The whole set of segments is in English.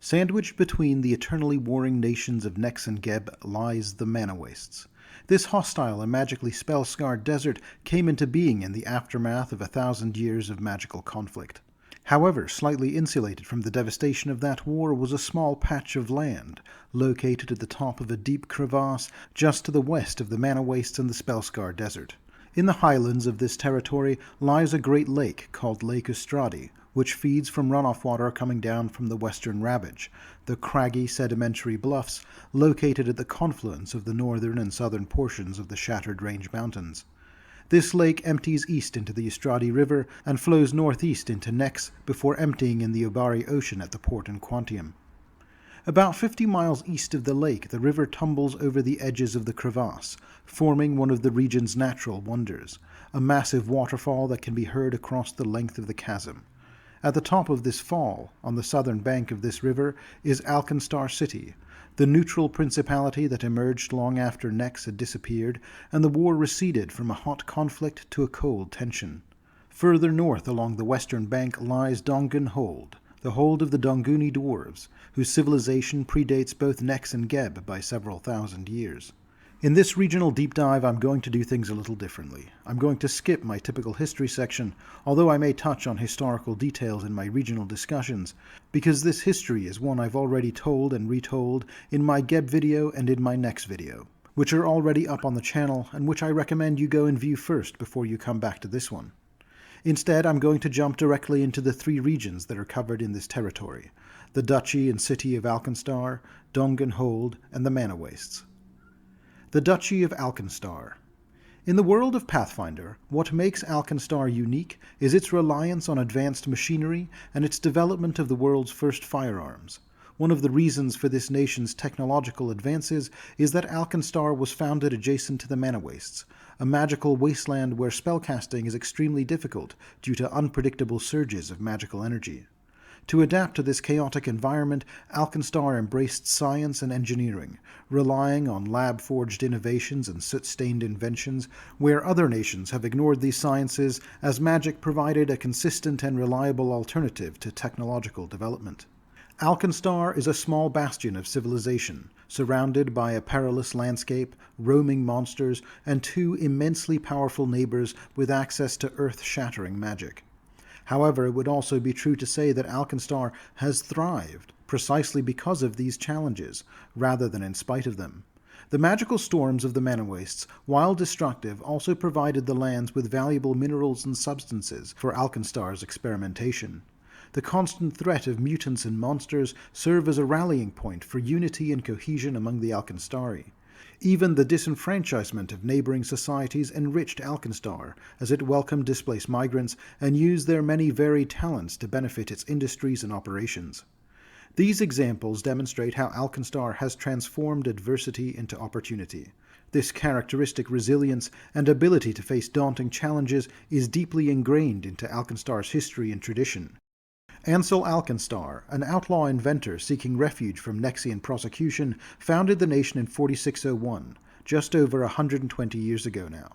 Sandwiched between the eternally warring nations of Nex and Geb lies the Mana Wastes. This hostile and magically spell-scarred desert came into being in the aftermath of 1,000 years of magical conflict. However, slightly insulated from the devastation of that war was a small patch of land, located at the top of a deep crevasse just to the west of the Mana Wastes and the spell-scarred desert. In the highlands of this territory lies a great lake called Lake Ustradi, which feeds from runoff water coming down from the western Ravage, the craggy sedimentary bluffs located at the confluence of the northern and southern portions of the Shattered Range Mountains. This lake empties east into the Ustradi River and flows northeast into Nex before emptying in the Jabari Ocean at the port in Quantium. About 50 miles east of the lake, the river tumbles over the edges of the crevasse, forming one of the region's natural wonders, a massive waterfall that can be heard across the length of the chasm. At the top of this fall, on the southern bank of this river, is Alkenstar City, the neutral principality that emerged long after Nex had disappeared and the war receded from a hot conflict to a cold tension. Further north along the western bank lies Dongun Hold, the hold of the Donguni dwarves, whose civilization predates both Nex and Geb by several thousand years. In this regional deep dive, I'm going to do things a little differently. I'm going to skip my typical history section, although I may touch on historical details in my regional discussions, because this history is one I've already told and retold in my Geb video and in my Nex video, which are already up on the channel and which I recommend you go and view first before you come back to this one. Instead, I'm going to jump directly into the three regions that are covered in this territory: the Duchy and City of Alkenstar, Dongun Hold, and the Mana Wastes. The Duchy of Alkenstar. In the world of Pathfinder, what makes Alkenstar unique is its reliance on advanced machinery and its development of the world's first firearms. One of the reasons for this nation's technological advances is that Alkenstar was founded adjacent to the Mana Wastes, a magical wasteland where spellcasting is extremely difficult due to unpredictable surges of magical energy. To adapt to this chaotic environment, Alkenstar embraced science and engineering, relying on lab-forged innovations and soot-stained inventions, where other nations have ignored these sciences as magic provided a consistent and reliable alternative to technological development. Alkenstar is a small bastion of civilization, surrounded by a perilous landscape, roaming monsters, and two immensely powerful neighbors with access to earth-shattering magic. However, it would also be true to say that Alkenstar has thrived precisely because of these challenges, rather than in spite of them. The magical storms of the Mana Wastes, while destructive, also provided the lands with valuable minerals and substances for Alkenstar's experimentation. The constant threat of mutants and monsters serve as a rallying point for unity and cohesion among the Alkenstari. Even the disenfranchisement of neighboring societies enriched Alkenstar, as it welcomed displaced migrants and used their many varied talents to benefit its industries and operations. These examples demonstrate how Alkenstar has transformed adversity into opportunity. This characteristic resilience and ability to face daunting challenges is deeply ingrained into Alkenstar's history and tradition. Ansel Alkenstar, an outlaw inventor seeking refuge from Nexian prosecution, founded the nation in 4601, just over 120 years ago now.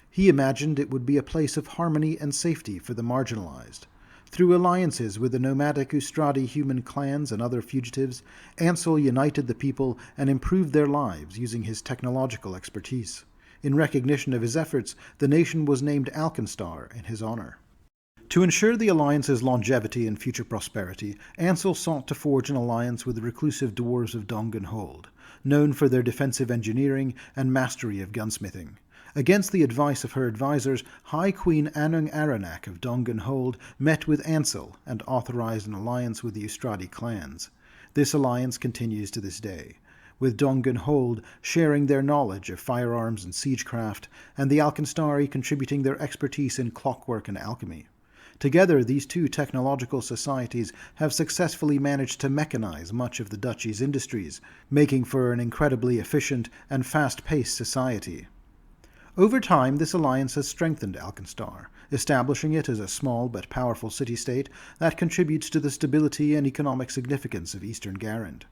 He imagined it would be a place of harmony and safety for the marginalized. Through alliances with the nomadic Ustradi human clans and other fugitives, Ansel united the people and improved their lives using his technological expertise. In recognition of his efforts, the nation was named Alkenstar in his honor. To ensure the alliance's longevity and future prosperity, Ansel sought to forge an alliance with the reclusive dwarves of Dongun Hold, known for their defensive engineering and mastery of gunsmithing. Against the advice of her advisors, High Queen Anung Aranak of Dongun Hold met with Ansel and authorized an alliance with the Ustradi clans. This alliance continues to this day, with Dongun Hold sharing their knowledge of firearms and siegecraft, and the Alkenstari contributing their expertise in clockwork and alchemy. Together, these two technological societies have successfully managed to mechanize much of the duchy's industries, making for an incredibly efficient and fast-paced society. Over time, this alliance has strengthened Alkenstar, establishing it as a small but powerful city-state that contributes to the stability and economic significance of Eastern Garand.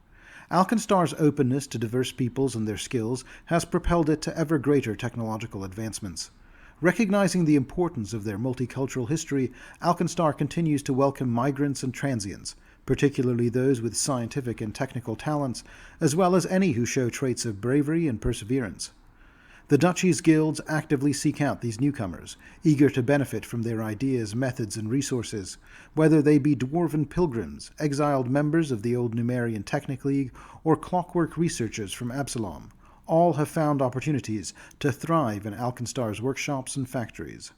Alkenstar's openness to diverse peoples and their skills has propelled it to ever greater technological advancements. Recognizing the importance of their multicultural history, Alkenstar continues to welcome migrants and transients, particularly those with scientific and technical talents, as well as any who show traits of bravery and perseverance. The duchy's guilds actively seek out these newcomers, eager to benefit from their ideas, methods, and resources, whether they be dwarven pilgrims, exiled members of the old Numerian Technic League, or clockwork researchers from Absalom. All have found opportunities to thrive in Alkenstar's workshops and factories.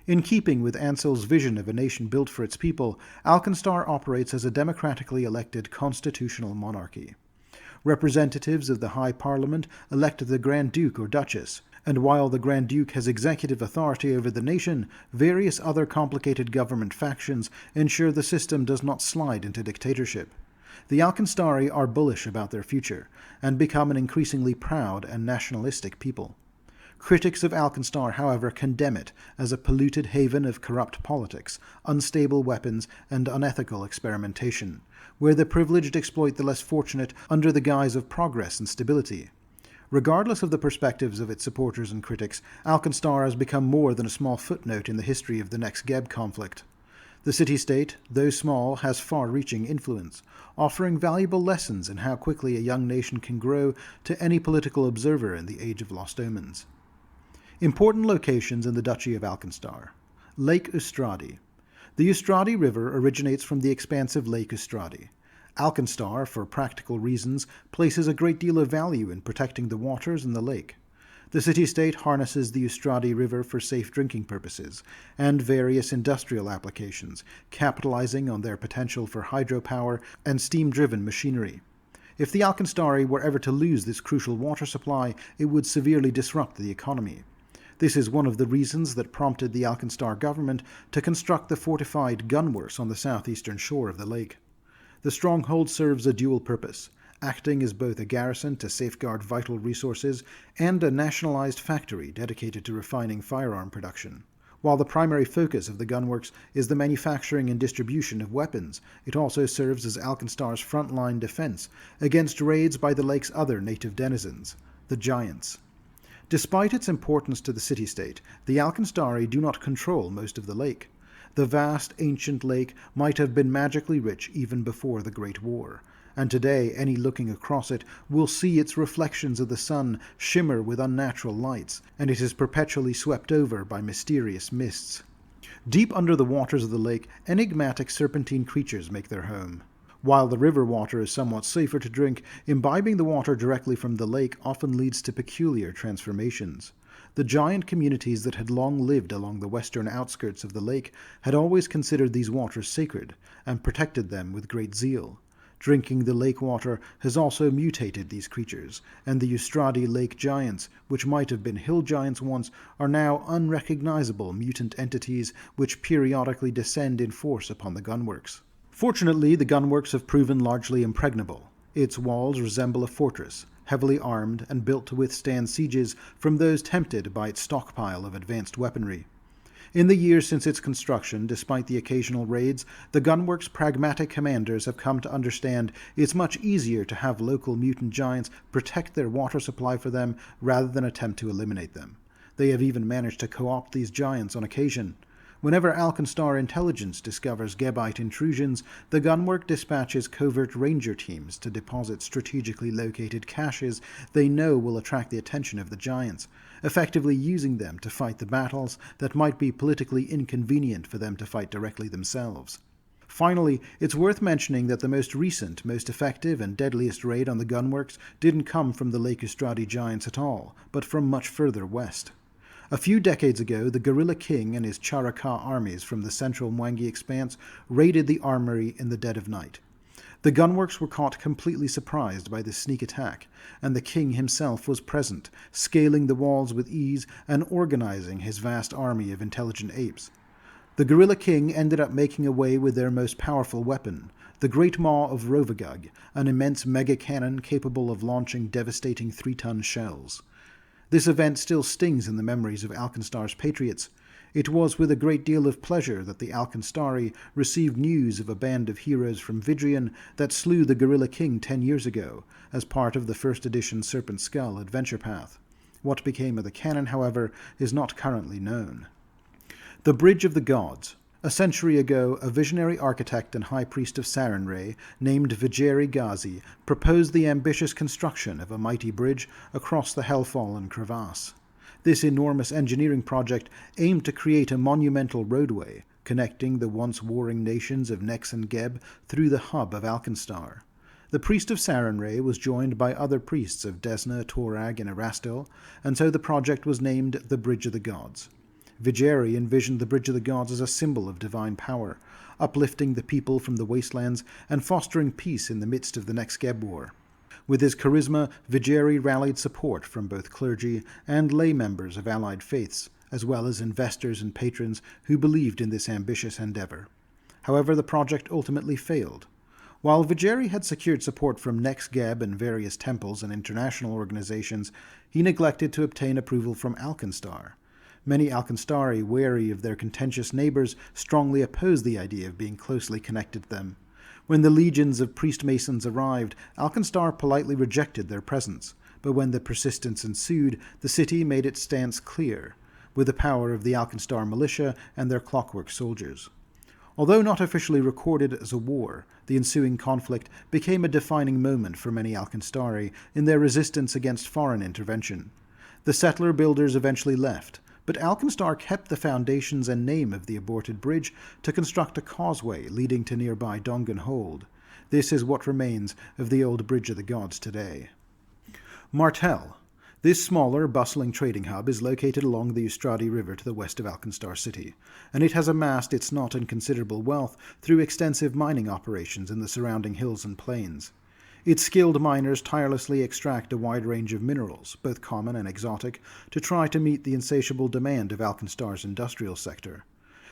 In keeping with Ansel's vision of a nation built for its people, Alkenstar operates as a democratically elected constitutional monarchy. Representatives of the High Parliament elect the Grand Duke or Duchess, and while the Grand Duke has executive authority over the nation, various other complicated government factions ensure the system does not slide into dictatorship. The Alkenstari are bullish about their future, and become an increasingly proud and nationalistic people. Critics of Alkenstar, however, condemn it as a polluted haven of corrupt politics, unstable weapons, and unethical experimentation, where the privileged exploit the less fortunate under the guise of progress and stability. Regardless of the perspectives of its supporters and critics, Alkenstar has become more than a small footnote in the history of the Nex Geb conflict. The city-state, though small, has far-reaching influence, offering valuable lessons in how quickly a young nation can grow to any political observer in the Age of Lost Omens. Important locations in the Duchy of Alkenstar. Lake Ustradi. The Ustradi River originates from the expansive Lake Ustradi. Alkenstar, for practical reasons, places a great deal of value in protecting the waters in the lake. The city-state harnesses the Ustradi River for safe drinking purposes and various industrial applications, capitalizing on their potential for hydropower and steam-driven machinery. If the Alkenstari were ever to lose this crucial water supply, it would severely disrupt the economy. This is one of the reasons that prompted the Alkenstar government to construct the fortified gunworks on the southeastern shore of the lake. The stronghold serves a dual purpose, acting as both a garrison to safeguard vital resources and a nationalized factory dedicated to refining firearm production. While the primary focus of the gunworks is the manufacturing and distribution of weapons, it also serves as Alkenstar's frontline defense against raids by the lake's other native denizens, the Giants. Despite its importance to the city-state, the Alkenstari do not control most of the lake. The vast, ancient lake might have been magically rich even before the Great War, and today any looking across it will see its reflections of the sun shimmer with unnatural lights, and it is perpetually swept over by mysterious mists. Deep under the waters of the lake, enigmatic serpentine creatures make their home. While the river water is somewhat safer to drink, imbibing the water directly from the lake often leads to peculiar transformations. The giant communities that had long lived along the western outskirts of the lake had always considered these waters sacred and protected them with great zeal. Drinking the lake water has also mutated these creatures, and the Ustradi lake giants, which might have been hill giants once, are now unrecognizable mutant entities which periodically descend in force upon the gunworks. Fortunately, the gunworks have proven largely impregnable. Its walls resemble a fortress, heavily armed and built to withstand sieges from those tempted by its stockpile of advanced weaponry. In the years since its construction, despite the occasional raids, the gunworks' pragmatic commanders have come to understand it's much easier to have local mutant giants protect their water supply for them rather than attempt to eliminate them. They have even managed to co-opt these giants on occasion. Whenever Alkenstar intelligence discovers Gebite intrusions, the gunwork dispatches covert ranger teams to deposit strategically located caches they know will attract the attention of the giants, effectively using them to fight the battles that might be politically inconvenient for them to fight directly themselves. Finally, it's worth mentioning that the most recent, most effective, and deadliest raid on the gunworks didn't come from the Lake Ustradi giants at all, but from much further west. A few decades ago, the Guerrilla King and his Charaka armies from the central Mwangi expanse raided the armory in the dead of night. The gunworks were caught completely surprised by this sneak attack, and the king himself was present, scaling the walls with ease and organizing his vast army of intelligent apes. The Guerrilla King ended up making away with their most powerful weapon, the Great Maw of Rovagug, an immense mega-cannon capable of launching devastating 3-ton shells. This event still stings in the memories of Alkenstar's patriots. It was with a great deal of pleasure that the Alkenstari received news of a band of heroes from Vidrian that slew the Guerrilla King 10 years ago, as part of the first edition Serpent Skull adventure path. What became of the cannon, however, is not currently known. The Bridge of the Gods. A century ago, a visionary architect and high priest of Sarenrae named Vijeri Ghazi proposed the ambitious construction of a mighty bridge across the Hellfallen crevasse. This enormous engineering project aimed to create a monumental roadway connecting the once warring nations of Nex and Geb through the hub of Alkenstar. The priest of Sarenrae was joined by other priests of Desna, Torag, and Erastil, and so the project was named the Bridge of the Gods. Vijeri envisioned the Bridge of the Gods as a symbol of divine power, uplifting the people from the wastelands and fostering peace in the midst of the Nex-Geb war. With his charisma, Vijeri rallied support from both clergy and lay members of allied faiths, as well as investors and patrons who believed in this ambitious endeavor. However, the project ultimately failed. While Vijeri had secured support from Nex-Geb and various temples and international organizations, he neglected to obtain approval from Alkenstar. Many Alkenstari, wary of their contentious neighbors, strongly opposed the idea of being closely connected to them. When the legions of priest-masons arrived, Alkenstar politely rejected their presence, but when the persistence ensued, the city made its stance clear, with the power of the Alkenstar militia and their clockwork soldiers. Although not officially recorded as a war, the ensuing conflict became a defining moment for many Alkenstari in their resistance against foreign intervention. The settler-builders eventually left, but Alkenstar kept the foundations and name of the aborted bridge to construct a causeway leading to nearby Dongun Hold. This is what remains of the old Bridge of the Gods today. Martel. This smaller, bustling trading hub is located along the Ustradi River to the west of Alkenstar City, and it has amassed its not inconsiderable wealth through extensive mining operations in the surrounding hills and plains. Its skilled miners tirelessly extract a wide range of minerals, both common and exotic, to try to meet the insatiable demand of Alkenstar's industrial sector.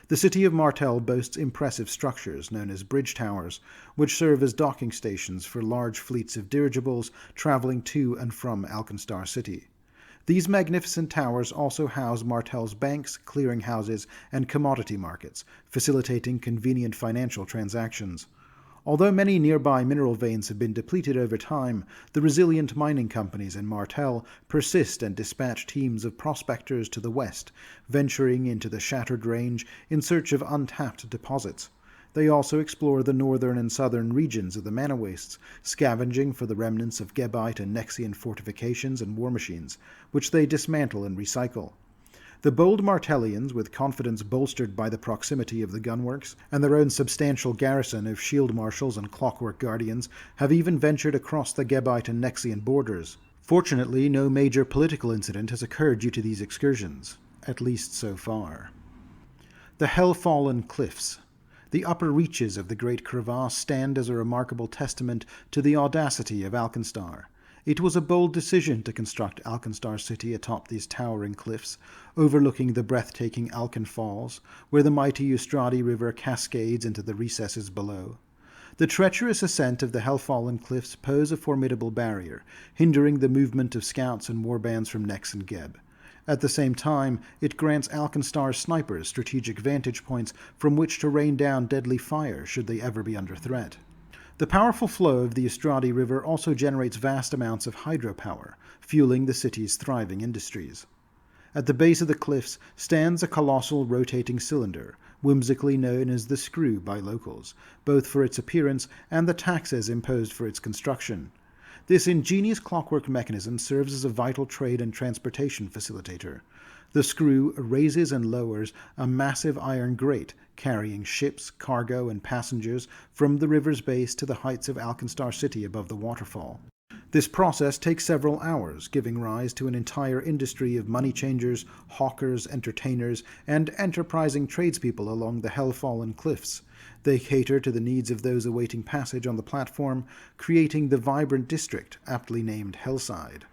The city of Martel boasts impressive structures known as bridge towers, which serve as docking stations for large fleets of dirigibles traveling to and from Alkenstar City. These magnificent towers also house Martel's banks, clearinghouses, and commodity markets, facilitating convenient financial transactions. Although many nearby mineral veins have been depleted over time, the resilient mining companies in Martel persist and dispatch teams of prospectors to the west, venturing into the Shattered Range in search of untapped deposits. They also explore the northern and southern regions of the Mana Wastes, scavenging for the remnants of Gebite and Nexian fortifications and war machines, which they dismantle and recycle. The bold Martellians, with confidence bolstered by the proximity of the gunworks and their own substantial garrison of shield marshals and clockwork guardians, have even ventured across the Gebite and Nexian borders. Fortunately, no major political incident has occurred due to these excursions, at least so far. The Hell-Fallen Cliffs. The upper reaches of the Great Crevasse stand as a remarkable testament to the audacity of Alkenstar. It was a bold decision to construct Alkenstar City atop these towering cliffs, overlooking the breathtaking Alken Falls, where the mighty Ustradi River cascades into the recesses below. The treacherous ascent of the Hellfallen Cliffs pose a formidable barrier, hindering the movement of scouts and warbands from Nex and Geb. At the same time, it grants Alkenstar's snipers strategic vantage points from which to rain down deadly fire should they ever be under threat. The powerful flow of the Ustradi River also generates vast amounts of hydropower, fueling the city's thriving industries. At the base of the cliffs stands a colossal rotating cylinder, whimsically known as the Screw by locals, both for its appearance and the taxes imposed for its construction. This ingenious clockwork mechanism serves as a vital trade and transportation facilitator. The Screw raises and lowers a massive iron grate carrying ships, cargo, and passengers from the river's base to the heights of Alkenstar City above the waterfall. This process takes several hours, giving rise to an entire industry of money changers, hawkers, entertainers, and enterprising tradespeople along the Hell-Fallen Cliffs. They cater to the needs of those awaiting passage on the platform, creating the vibrant district aptly named Hellside.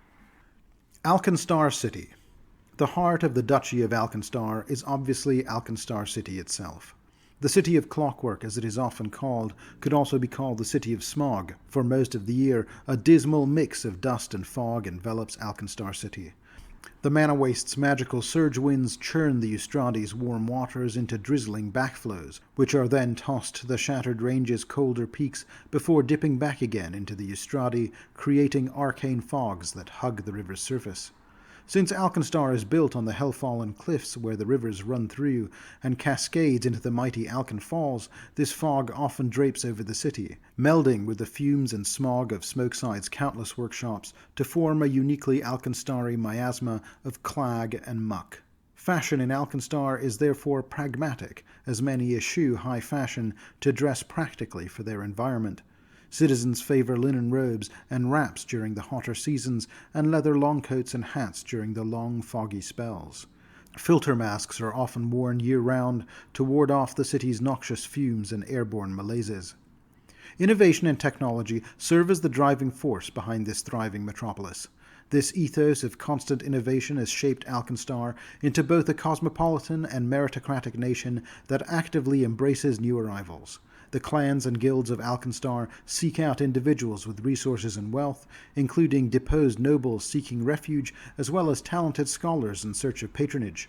Alkenstar City. The heart of the Duchy of Alkenstar is obviously Alkenstar City itself. The City of Clockwork, as it is often called, could also be called the City of Smog. For most of the year, a dismal mix of dust and fog envelops Alkenstar City. The Mana Waste's magical surge winds churn the Ustradi's warm waters into drizzling backflows, which are then tossed to the Shattered Range's colder peaks before dipping back again into the Ustradi, creating arcane fogs that hug the river's surface. Since Alkenstar is built on the Hellfallen cliffs where the rivers run through and cascades into the mighty Alken Falls, this fog often drapes over the city, melding with the fumes and smog of Smokeside's countless workshops to form a uniquely Alkenstari miasma of clag and muck. Fashion in Alkenstar is therefore pragmatic, as many eschew high fashion to dress practically for their environment. Citizens favor linen robes and wraps during the hotter seasons and leather longcoats and hats during the long, foggy spells. Filter masks are often worn year-round to ward off the city's noxious fumes and airborne malaises. Innovation and technology serve as the driving force behind this thriving metropolis. This ethos of constant innovation has shaped Alkenstar into both a cosmopolitan and meritocratic nation that actively embraces new arrivals. The clans and guilds of Alkenstar seek out individuals with resources and wealth, including deposed nobles seeking refuge, as well as talented scholars in search of patronage.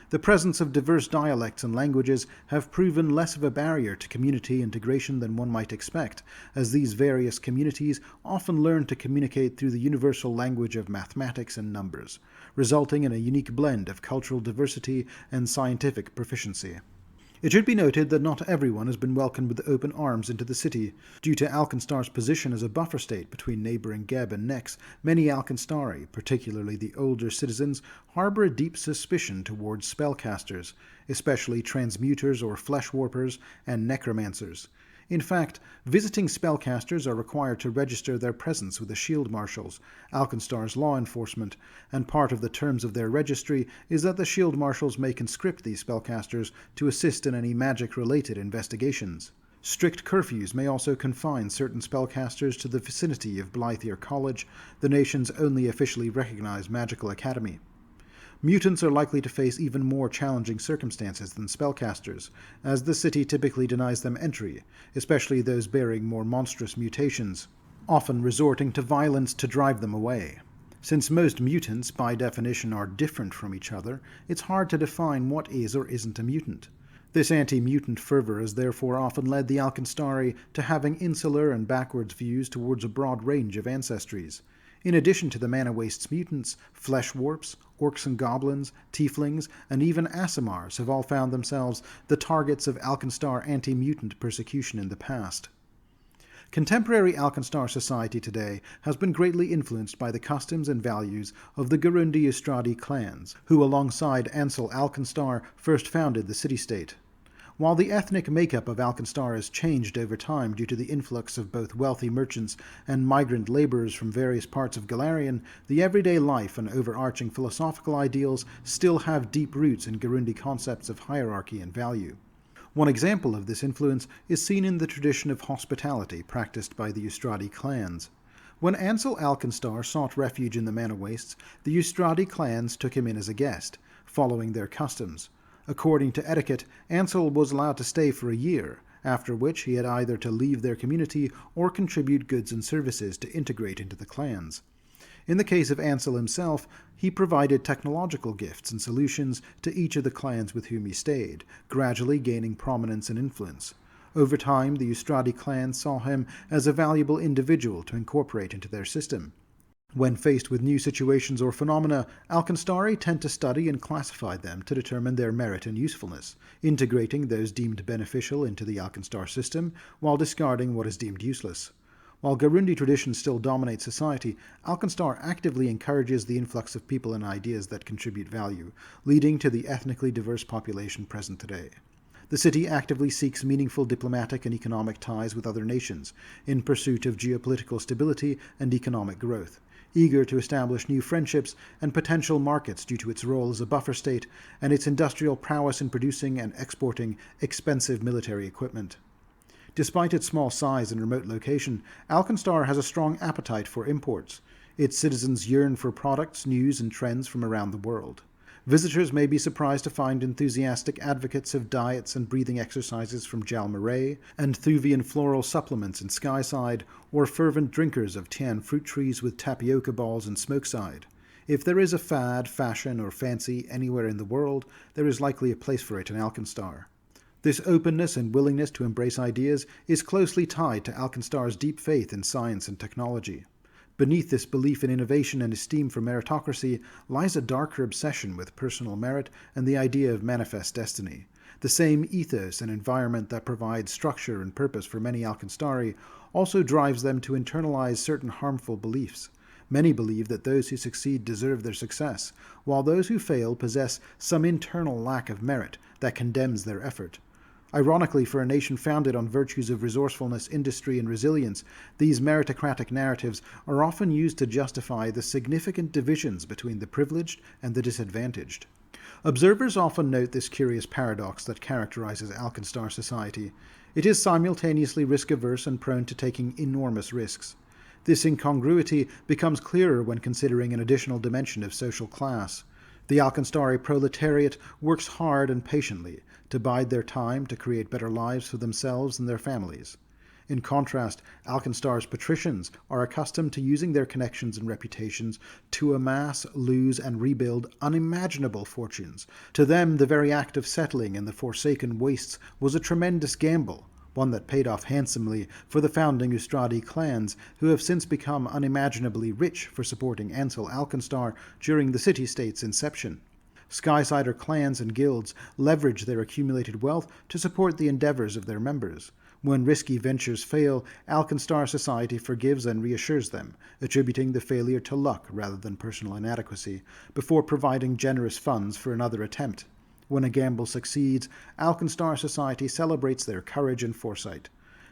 The presence of diverse dialects and languages have proven less of a barrier to community integration than one might expect, as these various communities often learn to communicate through the universal language of mathematics and numbers, resulting in a unique blend of cultural diversity and scientific proficiency. It should be noted that not everyone has been welcomed with open arms into the city. Due to Alkenstar's position as a buffer state between neighbouring Geb and Nex, many Alkenstari, particularly the older citizens, harbour a deep suspicion towards spellcasters, especially transmuters or flesh warpers and necromancers. In fact, visiting spellcasters are required to register their presence with the Shield Marshals, Alkenstar's law enforcement, and part of the terms of their registry is that the Shield Marshals may conscript these spellcasters to assist in any magic-related investigations. Strict curfews may also confine certain spellcasters to the vicinity of Blythier College, the nation's only officially recognized magical academy. Mutants are likely to face even more challenging circumstances than spellcasters, as the city typically denies them entry, especially those bearing more monstrous mutations, often resorting to violence to drive them away. Since most mutants, by definition, are different from each other, it's hard to define what is or isn't a mutant. This anti-mutant fervor has therefore often led the Alkenstari to having insular and backwards views towards a broad range of ancestries. In addition to the Mana Waste's mutants, flesh warps, orcs and goblins, tieflings, and even Aasimars have all found themselves the targets of Alkenstar anti-mutant persecution in the past. Contemporary Alkenstar society today has been greatly influenced by the customs and values of the Garundi Ustradi clans, who alongside Ansel Alkenstar first founded the city-state. While the ethnic makeup of Alkenstar has changed over time due to the influx of both wealthy merchants and migrant laborers from various parts of Galarian, the everyday life and overarching philosophical ideals still have deep roots in Garundi concepts of hierarchy and value. One example of this influence is seen in the tradition of hospitality practiced by the Ustradi clans. When Ansel Alkenstar sought refuge in the Mana Wastes, the Ustradi clans took him in as a guest, following their customs. According to etiquette, Ansel was allowed to stay for a year, after which he had either to leave their community or contribute goods and services to integrate into the clans. In the case of Ansel himself, he provided technological gifts and solutions to each of the clans with whom he stayed, gradually gaining prominence and influence. Over time, the Ustradi clan saw him as a valuable individual to incorporate into their system. When faced with new situations or phenomena, Alkenstari tend to study and classify them to determine their merit and usefulness, integrating those deemed beneficial into the Alkenstar system, while discarding what is deemed useless. While Garundi tradition still dominates society, Alkenstar actively encourages the influx of people and ideas that contribute value, leading to the ethnically diverse population present today. The city actively seeks meaningful diplomatic and economic ties with other nations, in pursuit of geopolitical stability and economic growth, eager to establish new friendships and potential markets due to its role as a buffer state and its industrial prowess in producing and exporting expensive military equipment. Despite its small size and remote location, Alkenstar has a strong appetite for imports. Its citizens yearn for products, news, and trends from around the world. Visitors may be surprised to find enthusiastic advocates of diets and breathing exercises from Jalmaray, and Thuvian floral supplements in Skyside, or fervent drinkers of Tian fruit trees with tapioca balls in Smokeside. If there is a fad, fashion, or fancy anywhere in the world, there is likely a place for it in Alkenstar. This openness and willingness to embrace ideas is closely tied to Alkenstar's deep faith in science and technology. Beneath this belief in innovation and esteem for meritocracy lies a darker obsession with personal merit and the idea of manifest destiny. The same ethos and environment that provides structure and purpose for many Alkenstari also drives them to internalize certain harmful beliefs. Many believe that those who succeed deserve their success, while those who fail possess some internal lack of merit that condemns their effort. Ironically, for a nation founded on virtues of resourcefulness, industry, and resilience, these meritocratic narratives are often used to justify the significant divisions between the privileged and the disadvantaged. Observers often note this curious paradox that characterizes Alkenstar society. It is simultaneously risk-averse and prone to taking enormous risks. This incongruity becomes clearer when considering an additional dimension of social class. The Alkenstari proletariat works hard and patiently to bide their time to create better lives for themselves and their families. In contrast, Alkenstar's patricians are accustomed to using their connections and reputations to amass, lose, and rebuild unimaginable fortunes. To them, the very act of settling in the forsaken wastes was a tremendous gamble, one that paid off handsomely for the founding Ustradi clans, who have since become unimaginably rich for supporting Ansel Alkenstar during the city-state's inception. Skysider clans and guilds leverage their accumulated wealth to support the endeavors of their members. When risky ventures fail, Alkenstar society forgives and reassures them, attributing the failure to luck rather than personal inadequacy, before providing generous funds for another attempt. When a gamble succeeds, Alkenstar society celebrates their courage and foresight.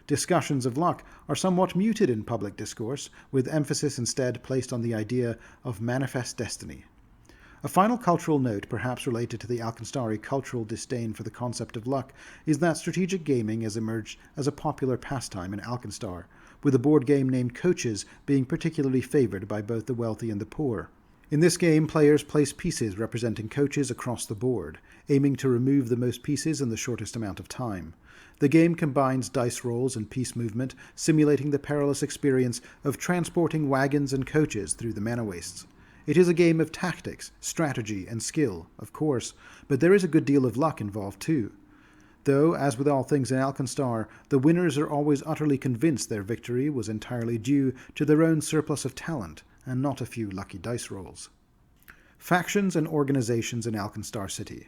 Discussions of luck are somewhat muted in public discourse, with emphasis instead placed on the idea of manifest destiny. A final cultural note, perhaps related to the Alkenstari cultural disdain for the concept of luck, is that strategic gaming has emerged as a popular pastime in Alkenstar, with a board game named Coaches being particularly favored by both the wealthy and the poor. In this game, players place pieces representing coaches across the board, aiming to remove the most pieces in the shortest amount of time. The game combines dice rolls and piece movement, simulating the perilous experience of transporting wagons and coaches through the mana wastes. It is a game of tactics, strategy, and skill, of course, but there is a good deal of luck involved too. Though, as with all things in Alkenstar, the winners are always utterly convinced their victory was entirely due to their own surplus of talent, and not a few lucky dice rolls. Factions and organizations in Alkenstar City.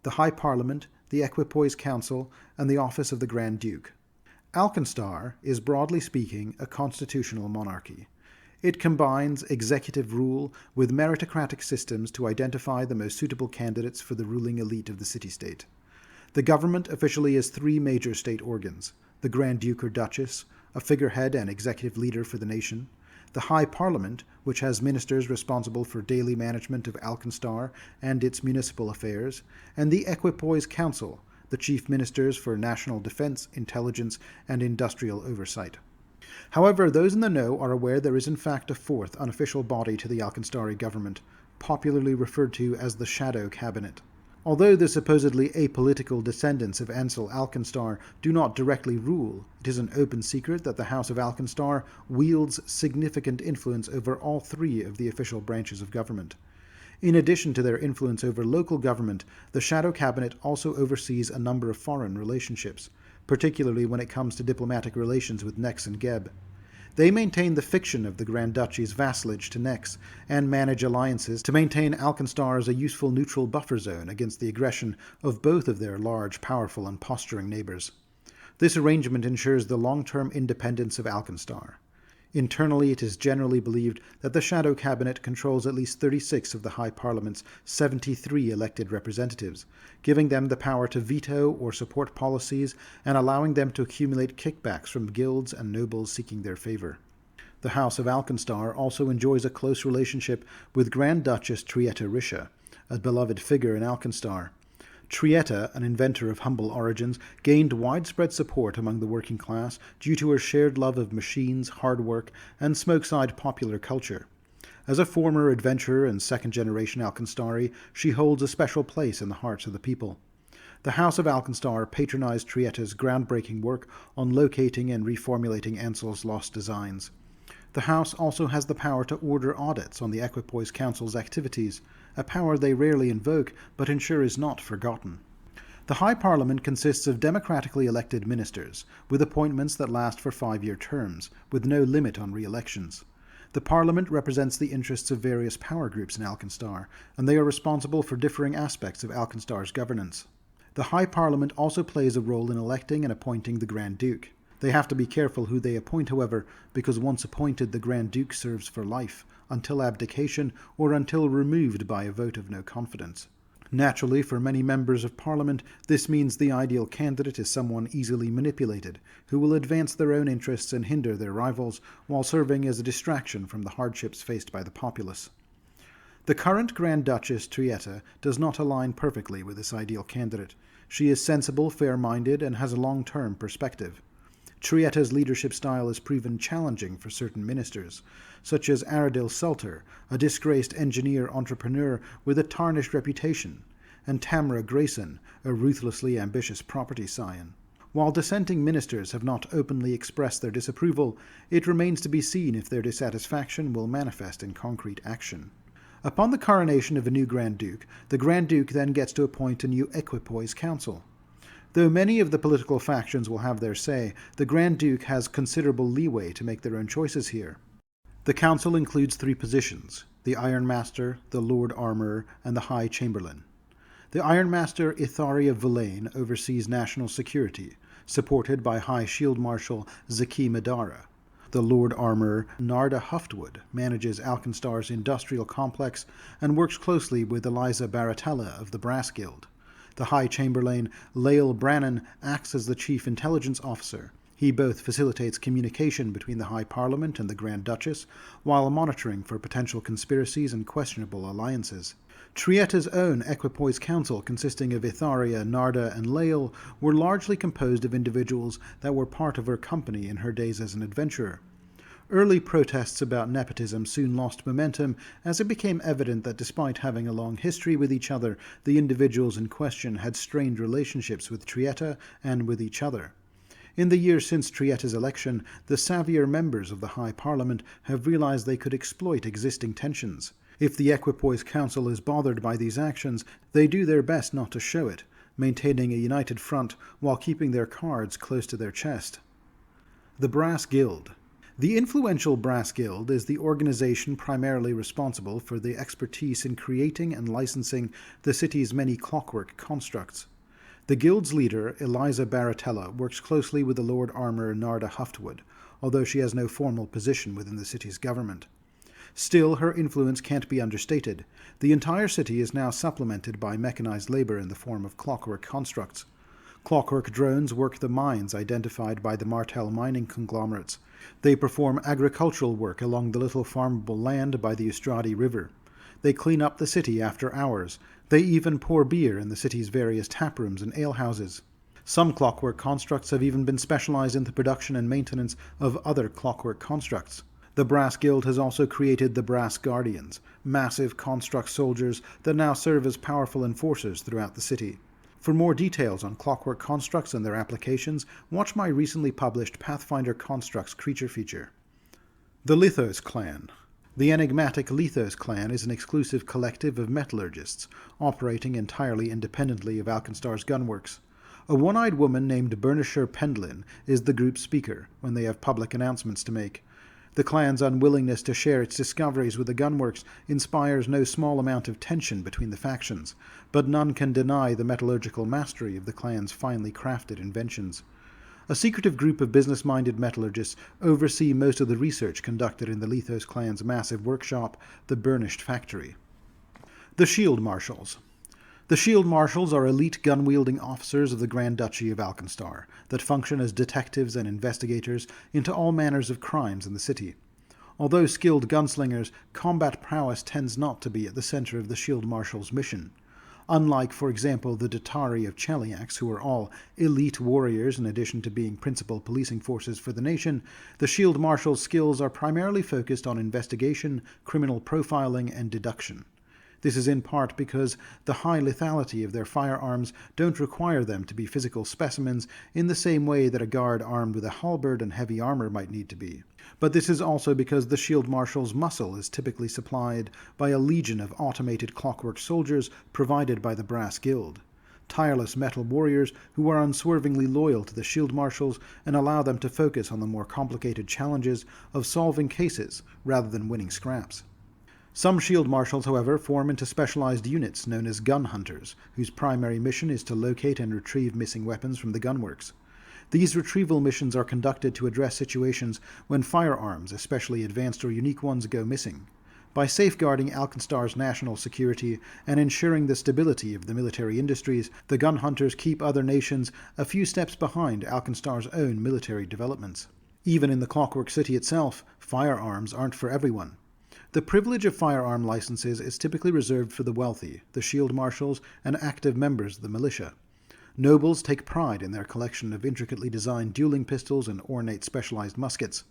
The High Parliament, the Equipoise Council, and the Office of the Grand Duke. Alkenstar is, broadly speaking, a constitutional monarchy. It combines executive rule with meritocratic systems to identify the most suitable candidates for the ruling elite of the city-state. The government officially has three major state organs: the Grand Duke or Duchess, a figurehead and executive leader for the nation; the High Parliament, which has ministers responsible for daily management of Alkenstar and its municipal affairs; and the Equipoise Council, the chief ministers for national defense, intelligence, and industrial oversight. However, those in the know are aware there is in fact a fourth unofficial body to the Alkenstari government, popularly referred to as the Shadow Cabinet. Although the supposedly apolitical descendants of Ansel Alkenstar do not directly rule, it is an open secret that the House of Alkenstar wields significant influence over all three of the official branches of government. In addition to their influence over local government, the Shadow Cabinet also oversees a number of foreign relationships, particularly when it comes to diplomatic relations with Nex and Geb. They maintain the fiction of the Grand Duchy's vassalage to Nex, and manage alliances to maintain Alkenstar as a useful neutral buffer zone against the aggression of both of their large, powerful, and posturing neighbors. This arrangement ensures the long-term independence of Alkenstar. Internally, it is generally believed that the Shadow Cabinet controls at least 36 of the High Parliament's 73 elected representatives, giving them the power to veto or support policies and allowing them to accumulate kickbacks from guilds and nobles seeking their favor. The House of Alkenstar also enjoys a close relationship with Grand Duchess Trietta Risha, a beloved figure in Alkenstar. Trietta, an inventor of humble origins, gained widespread support among the working class due to her shared love of machines, hard work, and smokeside popular culture. As a former adventurer and second-generation Alkenstari, she holds a special place in the hearts of the people. The House of Alkenstar patronized Trietta's groundbreaking work on locating and reformulating Ansel's lost designs. The House also has the power to order audits on the Equipoise Council's activities, a power they rarely invoke but ensure is not forgotten. The High Parliament consists of democratically elected ministers, with appointments that last for 5-year terms, with no limit on re-elections. The Parliament represents the interests of various power groups in Alkenstar, and they are responsible for differing aspects of Alkenstar's governance. The High Parliament also plays a role in electing and appointing the Grand Duke. They have to be careful who they appoint, however, because once appointed the Grand Duke serves for life, until abdication or until removed by a vote of no confidence. Naturally, for many members of Parliament, this means the ideal candidate is someone easily manipulated, who will advance their own interests and hinder their rivals, while serving as a distraction from the hardships faced by the populace. The current Grand Duchess Trietta does not align perfectly with this ideal candidate. She is sensible, fair-minded, and has a long-term perspective. Trietta's leadership style is proven challenging for certain ministers, such as Aradil Sulter, a disgraced engineer-entrepreneur with a tarnished reputation, and Tamra Grayson, a ruthlessly ambitious property scion. While dissenting ministers have not openly expressed their disapproval, it remains to be seen if their dissatisfaction will manifest in concrete action. Upon the coronation of a new Grand Duke, the Grand Duke then gets to appoint a new equipoise council. Though many of the political factions will have their say, the Grand Duke has considerable leeway to make their own choices here. The council includes 3 positions: the Iron Master, the Lord Armourer, and the High Chamberlain. The Iron Master Itharia Villain oversees national security, supported by High Shield Marshal Zaki Madara. The Lord Armourer Narda Huftwood manages Alkenstar's industrial complex and works closely with Eliza Baratella of the Brass Guild. The High Chamberlain Lael Brannan acts as the Chief Intelligence Officer. He both facilitates communication between the High Parliament and the Grand Duchess, while monitoring for potential conspiracies and questionable alliances. Trietta's own Equipoise Council, consisting of Itharia, Narda, and Lael, were largely composed of individuals that were part of her company in her days as an adventurer. Early protests about nepotism soon lost momentum as it became evident that despite having a long history with each other, the individuals in question had strained relationships with Trietta and with each other. In the years since Trietta's election, the savvier members of the High Parliament have realized they could exploit existing tensions. If the Equipoise Council is bothered by these actions, they do their best not to show it, maintaining a united front while keeping their cards close to their chest. The Brass Guild. The influential Brass Guild is the organization primarily responsible for the expertise in creating and licensing the city's many clockwork constructs. The Guild's leader, Eliza Baratella, works closely with the Lord Armourer Narda Huftwood, although she has no formal position within the city's government. Still, her influence can't be understated. The entire city is now supplemented by mechanized labor in the form of clockwork constructs. Clockwork drones work the mines identified by the Martel mining conglomerates. They perform agricultural work along the little farmable land by the Ustradi River. They clean up the city after hours. They even pour beer in the city's various taprooms and alehouses. Some clockwork constructs have even been specialized in the production and maintenance of other clockwork constructs. The Brass Guild has also created the Brass Guardians, massive construct soldiers that now serve as powerful enforcers throughout the city. For more details on clockwork constructs and their applications, watch my recently published Pathfinder Constructs creature feature. The Lithos Clan. The enigmatic Lithos Clan is an exclusive collective of metallurgists, operating entirely independently of Alkenstar's gunworks. A one-eyed woman named Burnisher Pendlin is the group's speaker when they have public announcements to make. The clan's unwillingness to share its discoveries with the gunworks inspires no small amount of tension between the factions, but none can deny the metallurgical mastery of the clan's finely crafted inventions. A secretive group of business-minded metallurgists oversee most of the research conducted in the Lithos clan's massive workshop, the Burnished Factory. The Shield Marshals. The Shield Marshals are elite gun-wielding officers of the Grand Duchy of Alkenstar that function as detectives and investigators into all manners of crimes in the city. Although skilled gunslingers, combat prowess tends not to be at the center of the Shield Marshals' mission. Unlike, for example, the Datari of Cheliax, who are all elite warriors in addition to being principal policing forces for the nation, the Shield Marshals' skills are primarily focused on investigation, criminal profiling, and deduction. This is in part because the high lethality of their firearms don't require them to be physical specimens in the same way that a guard armed with a halberd and heavy armor might need to be. But this is also because the Shield Marshal's muscle is typically supplied by a legion of automated clockwork soldiers provided by the Brass Guild. tireless metal warriors who are unswervingly loyal to the shield marshals and allow them to focus on the more complicated challenges of solving cases rather than winning scraps. Some shield marshals, however, form into specialized units known as gun hunters, whose primary mission is to locate and retrieve missing weapons from the gunworks. These retrieval missions are conducted to address situations when firearms, especially advanced or unique ones, go missing. By safeguarding Alkenstar's national security and ensuring the stability of the military industries, the gun hunters keep other nations a few steps behind Alkenstar's own military developments. Even in the Clockwork City itself, firearms aren't for everyone. The privilege of firearm licenses is typically reserved for the wealthy, the shield marshals, and active members of the militia. Nobles take pride in their collection of intricately designed dueling pistols and ornate specialized muskets.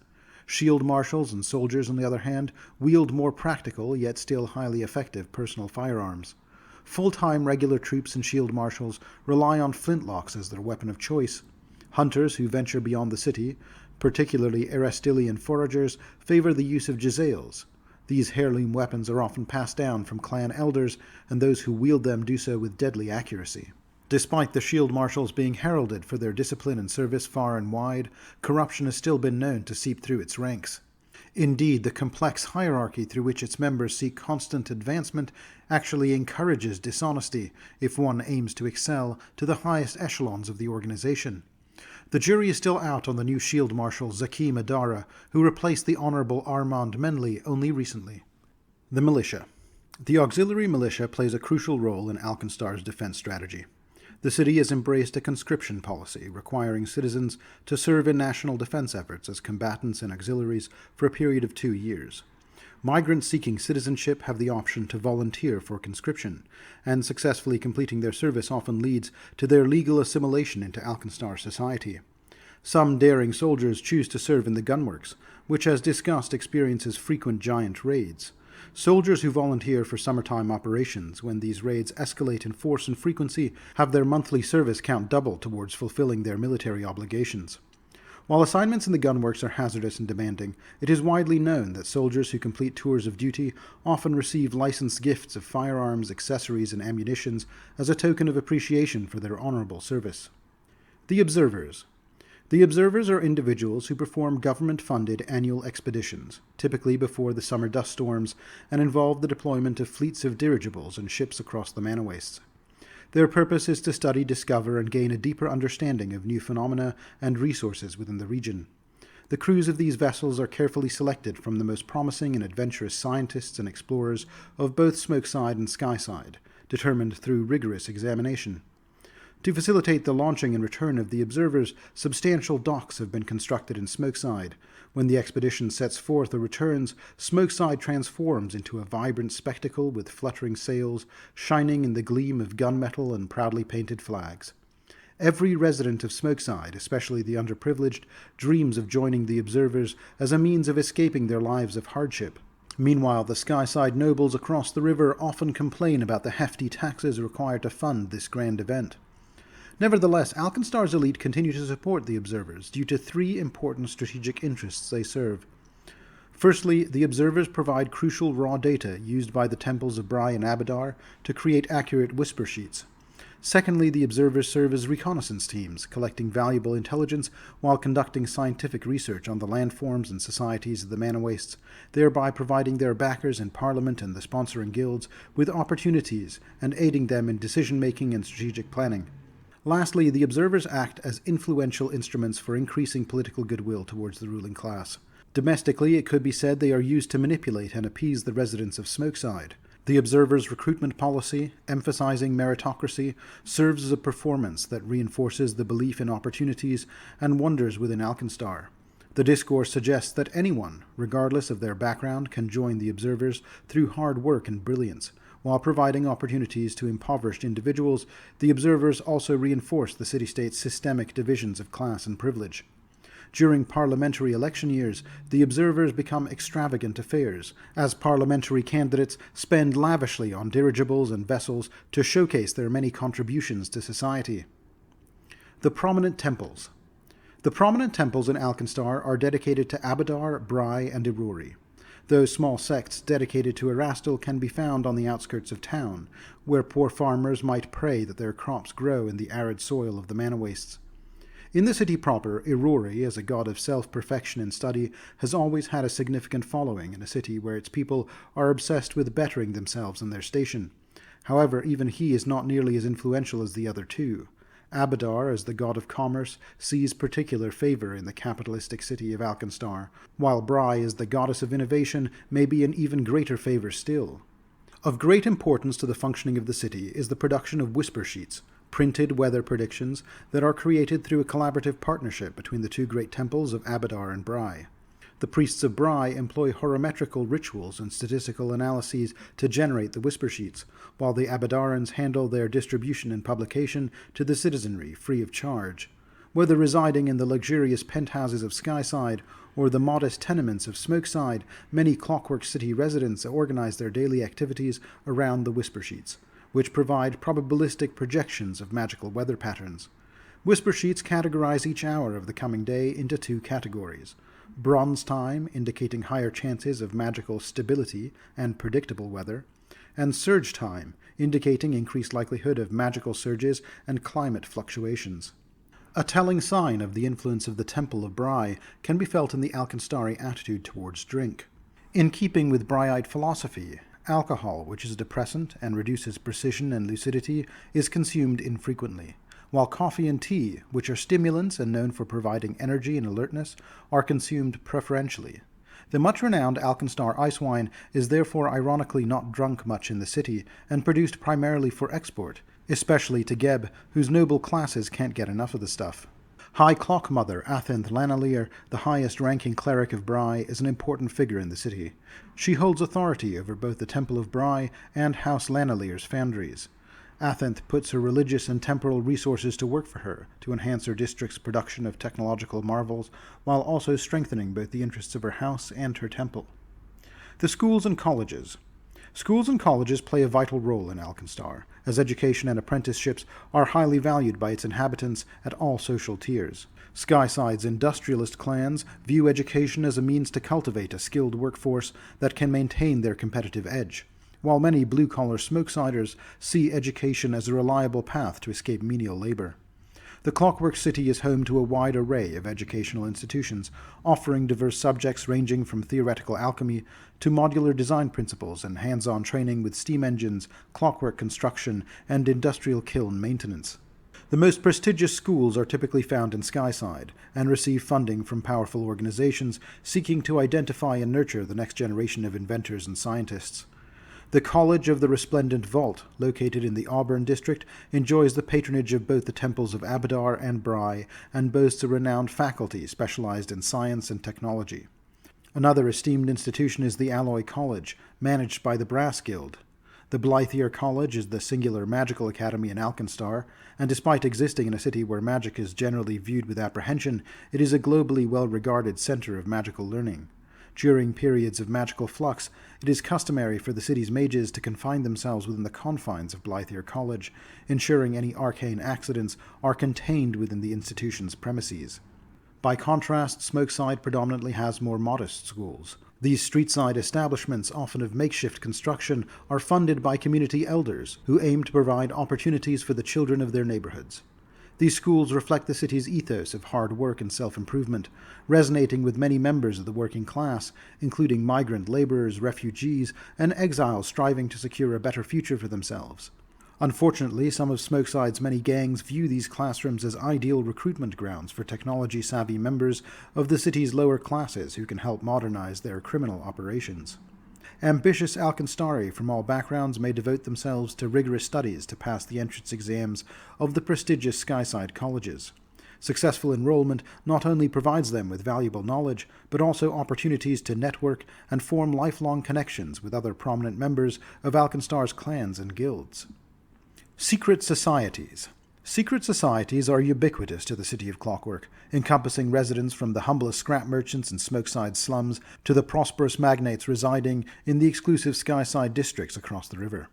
Shield marshals and soldiers, on the other hand, wield more practical, yet still highly effective personal firearms. Full-time regular troops and shield marshals rely on flintlocks as their weapon of choice. Hunters who venture beyond the city, particularly Erestilian foragers, favor the use of jezzails. These heirloom weapons are often passed down from clan elders, and those who wield them do so with deadly accuracy. Despite the shield marshals being heralded for their discipline and service far and wide, corruption has still been known to seep through its ranks. Indeed, the complex hierarchy through which its members seek constant advancement actually encourages dishonesty if one aims to excel to the highest echelons of the organization. The jury is still out on the new shield marshal Zaki Madara, who replaced the Honorable Armand Menli only recently. The militia. The auxiliary militia plays a crucial role in Alkenstar's defense strategy. The city has embraced a conscription policy requiring citizens to serve in national defense efforts as combatants and auxiliaries for a period of 2 years. Migrants seeking citizenship have the option to volunteer for conscription, and successfully completing their service often leads to their legal assimilation into Alkenstar society. Some daring soldiers choose to serve in the gunworks, which, as discussed, experiences frequent giant raids. Soldiers who volunteer for summertime operations, when these raids escalate in force and frequency, have their monthly service count doubled towards fulfilling their military obligations. While assignments in the gunworks are hazardous and demanding, it is widely known that soldiers who complete tours of duty often receive licensed gifts of firearms, accessories, and ammunitions as a token of appreciation for their honorable service. The Observers. The Observers are individuals who perform government-funded annual expeditions, typically before the summer dust storms, and involve the deployment of fleets of dirigibles and ships across the mana wastes. Their purpose is to study, discover, and gain a deeper understanding of new phenomena and resources within the region. The crews of these vessels are carefully selected from the most promising and adventurous scientists and explorers of both Smokeside and Skyside, determined through rigorous examination. To facilitate the launching and return of the Observers, substantial docks have been constructed in Smokeside. When the expedition sets forth or returns, Smokeside transforms into a vibrant spectacle with fluttering sails, shining in the gleam of gunmetal and proudly painted flags. Every resident of Smokeside, especially the underprivileged, dreams of joining the Observers as a means of escaping their lives of hardship. Meanwhile, the Skyside nobles across the river often complain about the hefty taxes required to fund this grand event. Nevertheless, Alkenstar's elite continue to support the Observers due to 3 important strategic interests they serve. Firstly, the Observers provide crucial raw data used by the temples of Brai and Abadar to create accurate whisper sheets. Secondly, the Observers serve as reconnaissance teams, collecting valuable intelligence while conducting scientific research on the landforms and societies of the mana wastes, thereby providing their backers in Parliament and the sponsoring guilds with opportunities and aiding them in decision-making and strategic planning. Lastly, the Observers act as influential instruments for increasing political goodwill towards the ruling class. Domestically, it could be said they are used to manipulate and appease the residents of Smokeside. The Observers' recruitment policy, emphasizing meritocracy, serves as a performance that reinforces the belief in opportunities and wonders within Alkenstar. The discourse suggests that anyone, regardless of their background, can join the Observers through hard work and brilliance. While providing opportunities to impoverished individuals, the Observers also reinforce the city-state's systemic divisions of class and privilege. During parliamentary election years, the Observers become extravagant affairs, as parliamentary candidates spend lavishly on dirigibles and vessels to showcase their many contributions to society. The Prominent Temples. The prominent temples in Alkenstar are dedicated to Abadar, Brai, and Iruri. though small sects dedicated to Erastil can be found on the outskirts of town, where poor farmers might pray that their crops grow in the arid soil of the mana wastes. In the city proper, Irori, as a god of self-perfection and study, has always had a significant following in a city where its people are obsessed with bettering themselves in their station. However, even he is not nearly as influential as the other two. Abadar, as the god of commerce, sees particular favor in the capitalistic city of Alkenstar, while Bry, as the goddess of innovation, may be in even greater favor still. Of great importance to the functioning of the city is the production of whisper sheets, printed weather predictions that are created through a collaborative partnership between the two great temples of Abadar and Bry. The priests of Bry employ horometrical rituals and statistical analyses to generate the whisper sheets, while the Abadarans handle their distribution and publication to the citizenry free of charge. Whether residing in the luxurious penthouses of Skyside or the modest tenements of Smokeside, many Clockwork City residents organize their daily activities around the whisper sheets, which provide probabilistic projections of magical weather patterns. Whisper sheets categorize each hour of the coming day into two categories: bronze time, indicating higher chances of magical stability and predictable weather, and surge time, indicating increased likelihood of magical surges and climate fluctuations. A telling sign of the influence of the Temple of Bry can be felt in the Alkenstari attitude towards drink. In keeping with Bryite philosophy, alcohol, which is a depressant and reduces precision and lucidity, is consumed infrequently, while coffee and tea, which are stimulants and known for providing energy and alertness, are consumed preferentially. The much-renowned Alkenstar ice wine is therefore ironically not drunk much in the city and produced primarily for export, especially to Geb, whose noble classes can't get enough of the stuff. High Clock Mother Athenth Lanalier, the highest-ranking cleric of Bry, is an important figure in the city. She holds authority over both the Temple of Bry and House Lanalier's foundries. Athenth puts her religious and temporal resources to work for her to enhance her district's production of technological marvels, while also strengthening both the interests of her house and her temple. The schools and colleges. Schools and colleges play a vital role in Alkenstar, as education and apprenticeships are highly valued by its inhabitants at all social tiers. Skyside's industrialist clans view education as a means to cultivate a skilled workforce that can maintain their competitive edge, while many blue-collar Smokesiders see education as a reliable path to escape menial labor. The Clockwork City is home to a wide array of educational institutions, offering diverse subjects ranging from theoretical alchemy to modular design principles and hands-on training with steam engines, clockwork construction, and industrial kiln maintenance. The most prestigious schools are typically found in Skyside and receive funding from powerful organizations seeking to identify and nurture the next generation of inventors and scientists. The College of the Resplendent Vault, located in the Auburn district, enjoys the patronage of both the temples of Abadar and Bry, and boasts a renowned faculty specialized in science and technology. Another esteemed institution is the Alloy College, managed by the Brass Guild. The Blythier College is the singular magical academy in Alkenstar, and despite existing in a city where magic is generally viewed with apprehension, it is a globally well-regarded center of magical learning. During periods of magical flux, it is customary for the city's mages to confine themselves within the confines of Blythier College, ensuring any arcane accidents are contained within the institution's premises. By contrast, Smokeside predominantly has more modest schools. These street-side establishments, often of makeshift construction, are funded by community elders who aim to provide opportunities for the children of their neighborhoods. These schools reflect the city's ethos of hard work and self-improvement, resonating with many members of the working class, including migrant laborers, refugees, and exiles striving to secure a better future for themselves. Unfortunately, some of Smokeside's many gangs view these classrooms as ideal recruitment grounds for technology-savvy members of the city's lower classes who can help modernize their criminal operations. Ambitious Alkenstari from all backgrounds may devote themselves to rigorous studies to pass the entrance exams of the prestigious Skyside colleges. Successful enrollment not only provides them with valuable knowledge, but also opportunities to network and form lifelong connections with other prominent members of Alkenstar's clans and guilds. Secret societies. Secret societies are ubiquitous to the City of Clockwork, encompassing residents from the humblest scrap merchants in Smokeside slums to the prosperous magnates residing in the exclusive Skyside districts across the river.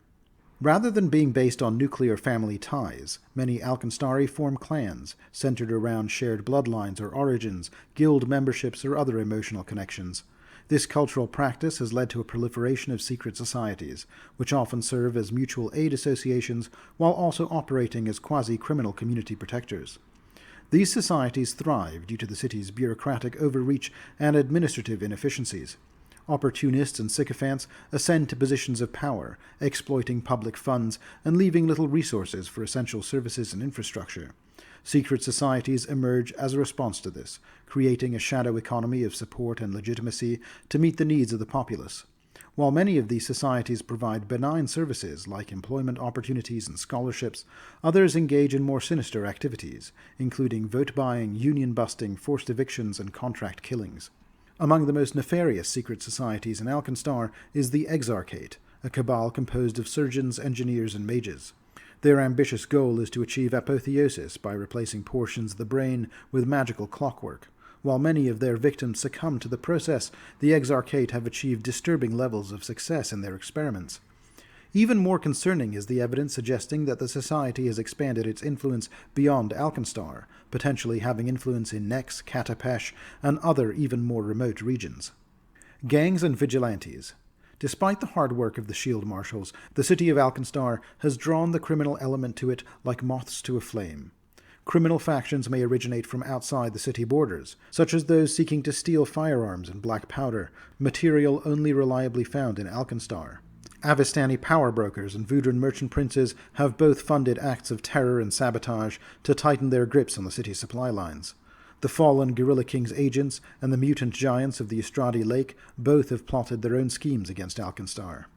Rather than being based on nuclear family ties, many Alkenstari form clans, centered around shared bloodlines or origins, guild memberships, or other emotional connections. This cultural practice has led to a proliferation of secret societies, which often serve as mutual aid associations while also operating as quasi-criminal community protectors. These societies thrive due to the city's bureaucratic overreach and administrative inefficiencies. Opportunists and sycophants ascend to positions of power, exploiting public funds and leaving little resources for essential services and infrastructure. Secret societies emerge as a response to this, creating a shadow economy of support and legitimacy to meet the needs of the populace. While many of these societies provide benign services like employment opportunities and scholarships, others engage in more sinister activities, including vote buying, union busting, forced evictions, and contract killings. Among the most nefarious secret societies in Alkenstar is the Exarchate, a cabal composed of surgeons, engineers, and mages. Their ambitious goal is to achieve apotheosis by replacing portions of the brain with magical clockwork. While many of their victims succumb to the process, the Exarchate have achieved disturbing levels of success in their experiments. Even more concerning is the evidence suggesting that the society has expanded its influence beyond Alkenstar, potentially having influence in Nex, Katapesh, and other even more remote regions. Gangs and vigilantes. Despite the hard work of the shield marshals, the city of Alkenstar has drawn the criminal element to it like moths to a flame. Criminal factions may originate from outside the city borders, such as those seeking to steal firearms and black powder, material only reliably found in Alkenstar. Avistani power brokers and Voudran merchant princes have both funded acts of terror and sabotage to tighten their grips on the city's supply lines. The fallen Guerrilla King's agents and the mutant giants of the Estradi Lake both have plotted their own schemes against Alkenstar.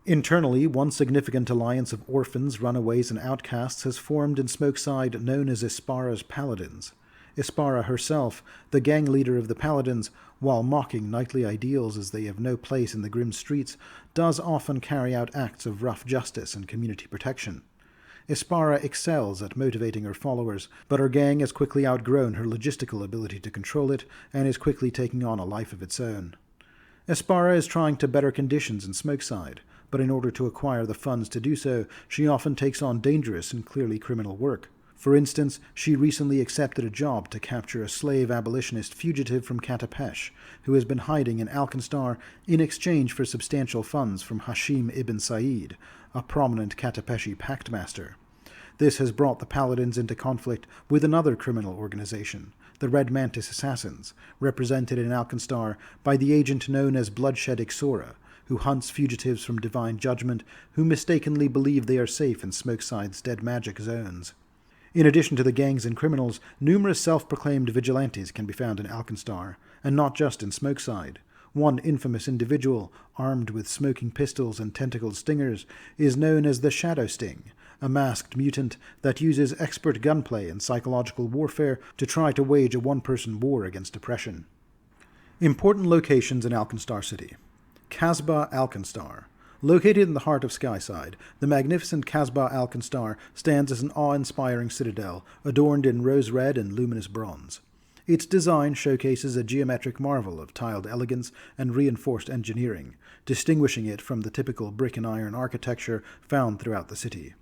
Internally, one significant alliance of orphans, runaways, and outcasts has formed in Smokeside known as Ispara's Paladins. Ispara herself, the gang leader of the Paladins, while mocking knightly ideals as they have no place in the grim streets, does often carry out acts of rough justice and community protection. Ispara excels at motivating her followers, but her gang has quickly outgrown her logistical ability to control it and is quickly taking on a life of its own. Ispara is trying to better conditions in Smokeside, but in order to acquire the funds to do so, she often takes on dangerous and clearly criminal work. For instance, she recently accepted a job to capture a slave abolitionist fugitive from Katapesh, who has been hiding in Alkenstar in exchange for substantial funds from Hashim ibn Said, a prominent Katapeshi pactmaster. This has brought the Paladins into conflict with another criminal organization, the Red Mantis Assassins, represented in Alkenstar by the agent known as Bloodshed Ixora, who hunts fugitives from divine judgment who mistakenly believe they are safe in Smokeside's dead magic zones. In addition to the gangs and criminals, numerous self-proclaimed vigilantes can be found in Alkenstar, and not just in Smokeside. One infamous individual, armed with smoking pistols and tentacled stingers, is known as the Shadow Sting, a masked mutant that uses expert gunplay and psychological warfare to try to wage a one-person war against oppression. Important locations in Alkenstar City. Kasbah Alkenstar. Located in the heart of Skyside, the magnificent Kasbah Alkenstar stands as an awe-inspiring citadel adorned in rose-red and luminous bronze. Its design showcases a geometric marvel of tiled elegance and reinforced engineering, distinguishing it from the typical brick and iron architecture found throughout the city.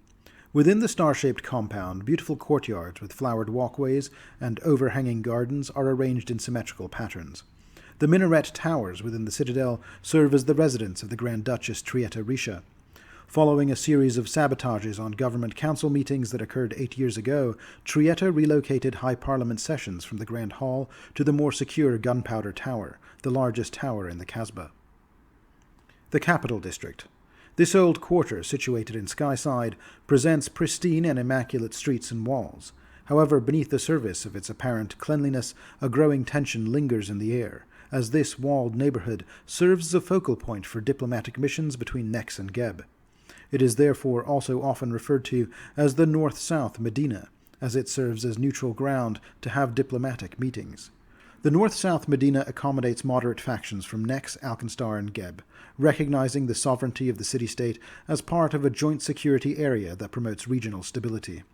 Within the star-shaped compound, beautiful courtyards with flowered walkways and overhanging gardens are arranged in symmetrical patterns. The minaret towers within the citadel serve as the residence of the Grand Duchess Trietta Risha. Following a series of sabotages on government council meetings that occurred 8 years ago, Trietta relocated High Parliament sessions from the Grand Hall to the more secure Gunpowder Tower, the largest tower in the Kasbah. The Capital District. This old quarter, situated in Skyside, presents pristine and immaculate streets and walls. However, beneath the surface of its apparent cleanliness, a growing tension lingers in the air, as this walled neighborhood serves as a focal point for diplomatic missions between Nex and Geb. It is therefore also often referred to as the North-South Medina, as it serves as neutral ground to have diplomatic meetings. The North-South Medina accommodates moderate factions from Nex, Alkenstar, and Geb, recognizing the sovereignty of the city-state as part of a joint security area that promotes regional stability.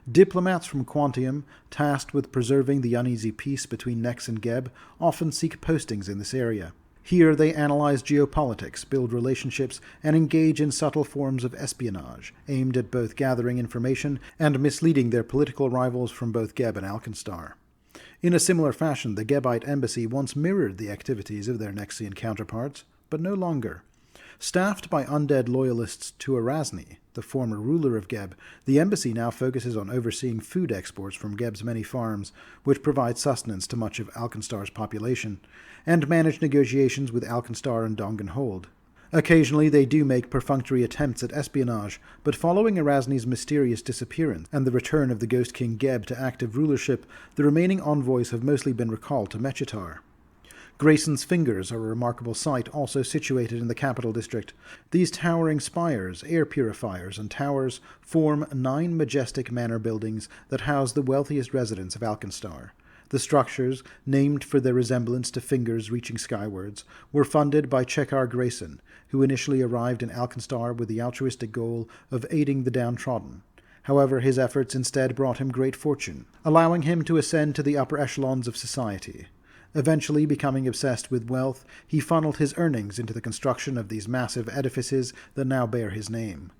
Diplomats from Quantium, tasked with preserving the uneasy peace between Nex and Geb, often seek postings in this area. Here they analyze geopolitics, build relationships, and engage in subtle forms of espionage, aimed at both gathering information and misleading their political rivals from both Geb and Alkenstar. In a similar fashion, the Gebite embassy once mirrored the activities of their Nexian counterparts, but no longer. Staffed by undead loyalists to Erasni, the former ruler of Geb, the embassy now focuses on overseeing food exports from Geb's many farms, which provide sustenance to much of Alkenstar's population, and manage negotiations with Alkenstar and Dongun Hold. Occasionally they do make perfunctory attempts at espionage, but following Erasni's mysterious disappearance and the return of the Ghost King Geb to active rulership, the remaining envoys have mostly been recalled to Mechitar. Grayson's Fingers are a remarkable site also situated in the capital district. These towering spires, air purifiers, and towers form 9 majestic manor buildings that house the wealthiest residents of Alkenstar. The structures, named for their resemblance to fingers reaching skywards, were funded by Chekhar Grayson, who initially arrived in Alkenstar with the altruistic goal of aiding the downtrodden. However, his efforts instead brought him great fortune, allowing him to ascend to the upper echelons of society. Eventually becoming obsessed with wealth, he funneled his earnings into the construction of these massive edifices that now bear his name.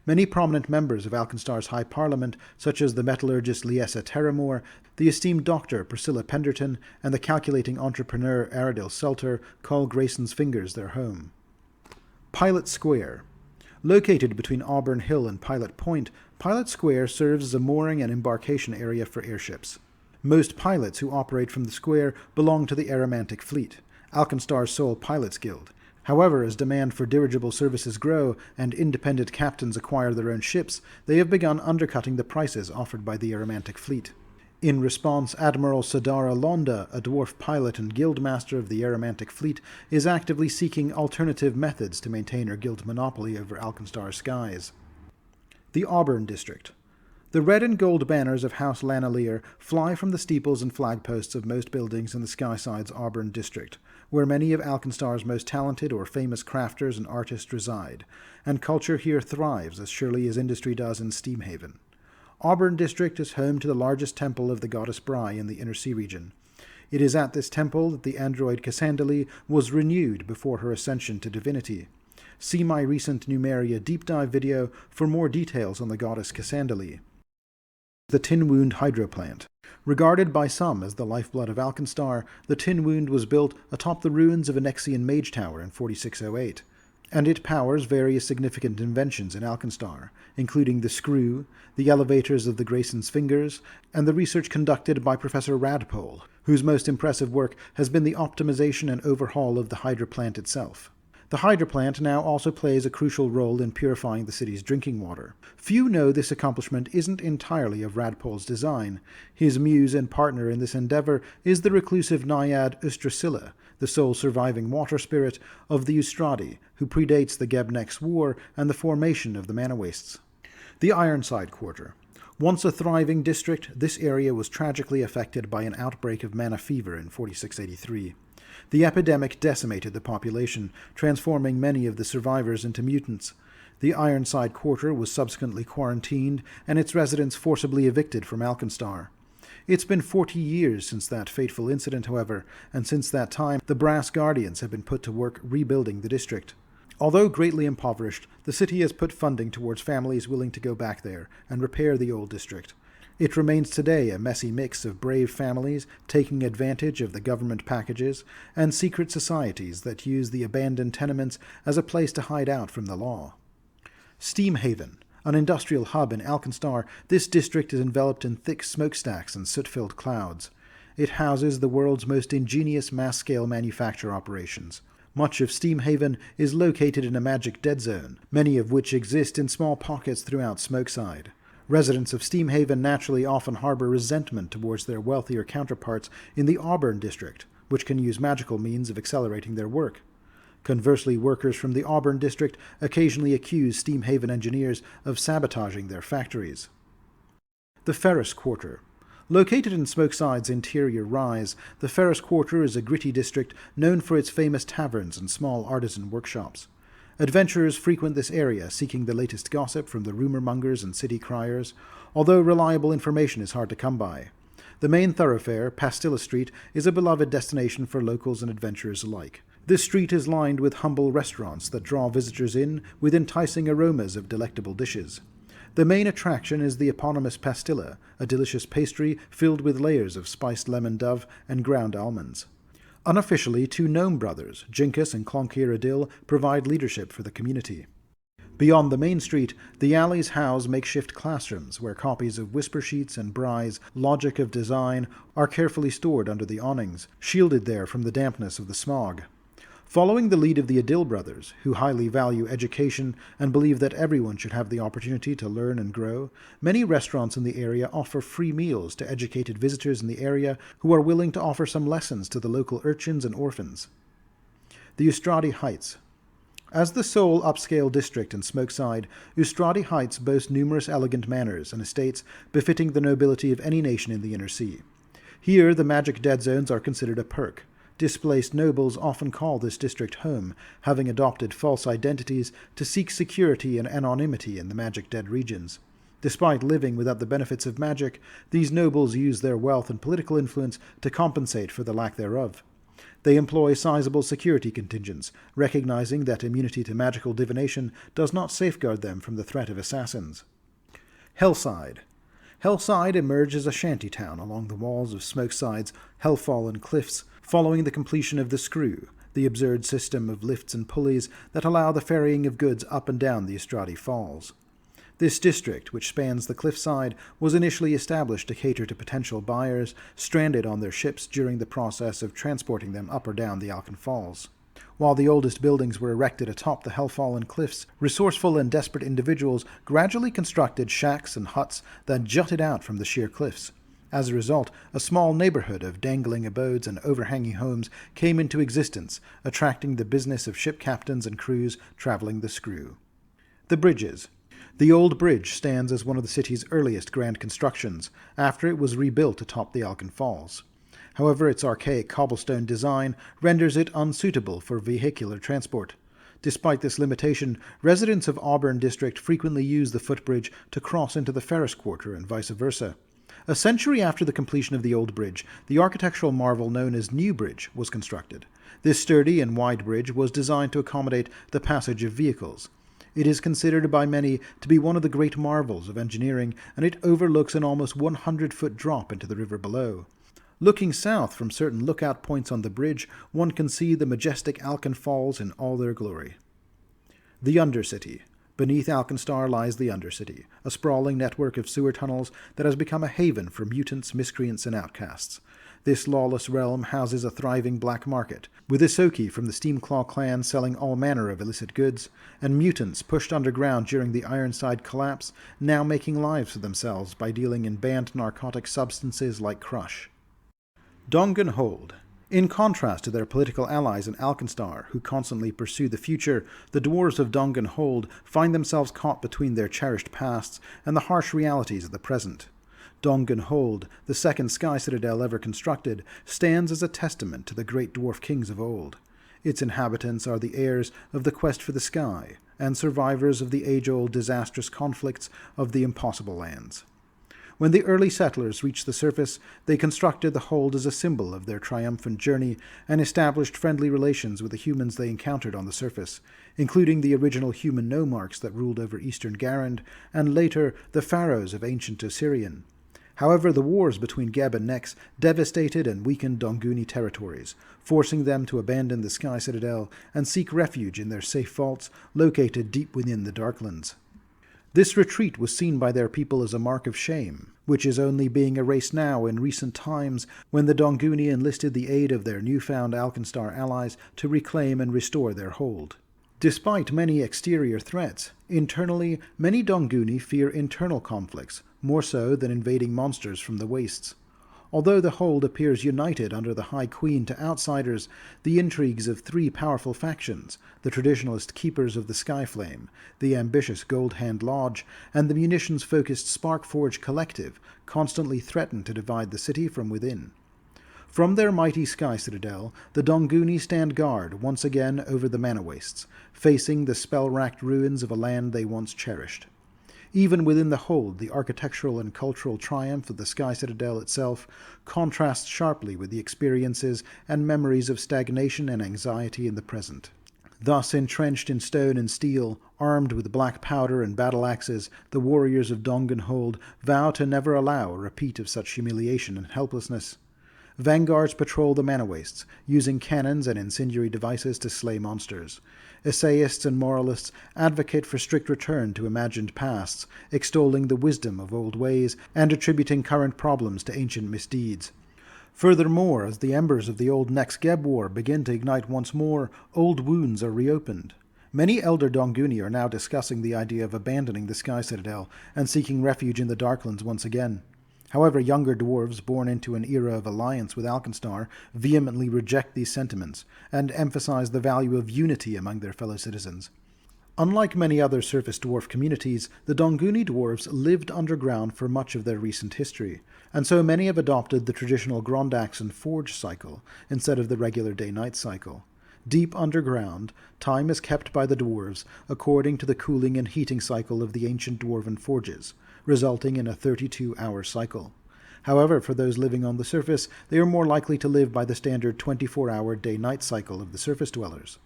Many prominent members of Alkenstar's High Parliament, such as the metallurgist Liesa Terramore, the esteemed doctor Priscilla Penderton, and the calculating entrepreneur Aradil Selter, call Grayson's Fingers their home. Pilot Square. Located between Auburn Hill and Pilot Point, Pilot Square serves as a mooring and embarkation area for airships. Most pilots who operate from the square belong to the Aromantic Fleet, Alkenstar's sole pilots guild. However, as demand for dirigible services grow and independent captains acquire their own ships, they have begun undercutting the prices offered by the Aromantic Fleet. In response, Admiral Sadara Londa, a dwarf pilot and guildmaster of the Aromantic Fleet, is actively seeking alternative methods to maintain her guild's monopoly over Alkenstar's skies. The Auburn District. The red and gold banners of House Lanalier fly from the steeples and flagposts of most buildings in the Skyside's Auburn District, where many of Alkenstar's most talented or famous crafters and artists reside, and culture here thrives as surely as industry does in Steamhaven. Auburn District is home to the largest temple of the goddess Bry in the Inner Sea region. It is at this temple that the android Cassandali was renewed before her ascension to divinity. See my recent Numeria deep dive video for more details on the goddess Cassandali. The Tin Wound Hydro Plant. Regarded by some as the lifeblood of Alkenstar, the Tin Wound was built atop the ruins of a Nexian mage tower in 4608, and it powers various significant inventions in Alkenstar, including the screw, the elevators of the Grayson's Fingers, and the research conducted by Professor Radpole, whose most impressive work has been the optimization and overhaul of the Hydro Plant itself. The Hydro Plant now also plays a crucial role in purifying the city's drinking water. Few know this accomplishment isn't entirely of Radpole's design. His muse and partner in this endeavor is the reclusive naiad Yggdrasilla, the sole surviving water spirit of the Ystradi, who predates the Geb and Nex War and the formation of the Mana Wastes. The Ironside Quarter. Once a thriving district, this area was tragically affected by an outbreak of mana fever in 4683. The epidemic decimated the population, transforming many of the survivors into mutants. The Ironside Quarter was subsequently quarantined, and its residents forcibly evicted from Alkenstar. It's been 40 years since that fateful incident, however, and since that time the Brass Guardians have been put to work rebuilding the district. Although greatly impoverished, the city has put funding towards families willing to go back there and repair the old district. It remains today a messy mix of brave families taking advantage of the government packages and secret societies that use the abandoned tenements as a place to hide out from the law. Steamhaven. An industrial hub in Alkenstar, this district is enveloped in thick smokestacks and soot-filled clouds. It houses the world's most ingenious mass-scale manufacture operations. Much of Steamhaven is located in a magic dead zone, many of which exist in small pockets throughout Smokeside. Residents of Steamhaven naturally often harbor resentment towards their wealthier counterparts in the Auburn District, which can use magical means of accelerating their work. Conversely, workers from the Auburn District occasionally accuse Steamhaven engineers of sabotaging their factories. The Ferris Quarter. Located in Smokeside's interior rise, the Ferris Quarter is a gritty district known for its famous taverns and small artisan workshops. Adventurers frequent this area, seeking the latest gossip from the rumor-mongers and city criers, although reliable information is hard to come by. The main thoroughfare, Pastilla Street, is a beloved destination for locals and adventurers alike. This street is lined with humble restaurants that draw visitors in with enticing aromas of delectable dishes. The main attraction is the eponymous pastilla, a delicious pastry filled with layers of spiced lemon dove and ground almonds. Unofficially, two gnome brothers, Jinkus and Clonkir Adil, provide leadership for the community. Beyond the main street, the alleys house makeshift classrooms where copies of Whisper Sheets and Bry's Logic of Design are carefully stored under the awnings, shielded there from the dampness of the smog. Following the lead of the Adil brothers, who highly value education and believe that everyone should have the opportunity to learn and grow, many restaurants in the area offer free meals to educated visitors in the area who are willing to offer some lessons to the local urchins and orphans. The Ustradi Heights. As the sole upscale district in Smokeside, Ustradi Heights boasts numerous elegant manors and estates befitting the nobility of any nation in the Inner Sea. Here, the magic dead zones are considered a perk. Displaced nobles often call this district home, having adopted false identities to seek security and anonymity in the magic dead regions. Despite living without the benefits of magic, these nobles use their wealth and political influence to compensate for the lack thereof. They employ sizable security contingents, recognizing that immunity to magical divination does not safeguard them from the threat of assassins. Hellside. Hellside emerges a shanty town along the walls of Smokeside's hell-fallen cliffs, following the completion of the Screw, the absurd system of lifts and pulleys that allow the ferrying of goods up and down the Ustradi Falls. This district, which spans the cliffside, was initially established to cater to potential buyers stranded on their ships during the process of transporting them up or down the Alken Falls. While the oldest buildings were erected atop the hell-fallen cliffs, resourceful and desperate individuals gradually constructed shacks and huts that jutted out from the sheer cliffs. As a result, a small neighborhood of dangling abodes and overhanging homes came into existence, attracting the business of ship captains and crews traveling the Screw. The bridges. The old bridge stands as one of the city's earliest grand constructions, after it was rebuilt atop the Alken Falls. However, its archaic cobblestone design renders it unsuitable for vehicular transport. Despite this limitation, residents of Auburn District frequently use the footbridge to cross into the Ferris Quarter and vice versa. A century after the completion of the old bridge, the architectural marvel known as New Bridge was constructed. This sturdy and wide bridge was designed to accommodate the passage of vehicles. It is considered by many to be one of the great marvels of engineering, and it overlooks an almost 100-foot drop into the river below. Looking south from certain lookout points on the bridge, one can see the majestic Alken Falls in all their glory. The Undercity. Beneath Alkenstar lies the Undercity, a sprawling network of sewer tunnels that has become a haven for mutants, miscreants, and outcasts. This lawless realm houses a thriving black market, with Isoki from the Steamclaw clan selling all manner of illicit goods, and mutants pushed underground during the Ironside collapse, now making lives for themselves by dealing in banned narcotic substances like Crush. Dongun Hold. In contrast to their political allies in Alkenstar, who constantly pursue the future, the dwarves of Dongun Hold find themselves caught between their cherished pasts and the harsh realities of the present. Dongun Hold, the second sky citadel ever constructed, stands as a testament to the great dwarf kings of old. Its inhabitants are the heirs of the quest for the sky, and survivors of the age-old disastrous conflicts of the Impossible Lands. When the early settlers reached the surface, they constructed the hold as a symbol of their triumphant journey and established friendly relations with the humans they encountered on the surface, including the original human nomarchs that ruled over eastern Garand, and later the pharaohs of ancient Osirian. However, the wars between Geb and Nex devastated and weakened Donguni territories, forcing them to abandon the Sky Citadel and seek refuge in their safe vaults located deep within the Darklands. This retreat was seen by their people as a mark of shame, which is only being erased now in recent times when the Donguni enlisted the aid of their newfound Alkenstar allies to reclaim and restore their hold. Despite many exterior threats, internally many Donguni fear internal conflicts, more so than invading monsters from the wastes. Although the hold appears united under the High Queen to outsiders, the intrigues of three powerful factions, the traditionalist Keepers of the Skyflame, the ambitious Gold Hand Lodge, and the munitions-focused Sparkforge Collective, constantly threaten to divide the city from within. From their mighty Sky Citadel, the Donguni stand guard once again over the Mana Wastes, facing the spell-racked ruins of a land they once cherished. Even within the hold, the architectural and cultural triumph of the Sky Citadel itself contrasts sharply with the experiences and memories of stagnation and anxiety in the present. Thus, entrenched in stone and steel, armed with black powder and battle axes, the warriors of Dongun Hold vow to never allow a repeat of such humiliation and helplessness. Vanguards patrol the mana wastes, using cannons and incendiary devices to slay monsters. Essayists and moralists advocate for strict return to imagined pasts, extolling the wisdom of old ways and attributing current problems to ancient misdeeds. Furthermore, as the embers of the old Nex Geb war begin to ignite once more, old wounds are reopened. Many elder Donguni are now discussing the idea of abandoning the Sky Citadel and seeking refuge in the Darklands once again. However, younger dwarves born into an era of alliance with Alkenstar vehemently reject these sentiments and emphasize the value of unity among their fellow citizens. Unlike many other surface dwarf communities, the Donguni dwarves lived underground for much of their recent history, and so many have adopted the traditional Grondax and Forge cycle instead of the regular day-night cycle. Deep underground, time is kept by the dwarves according to the cooling and heating cycle of the ancient dwarven forges, resulting in a 32-hour cycle. However, for those living on the surface, they are more likely to live by the standard 24-hour day-night cycle of the surface dwellers.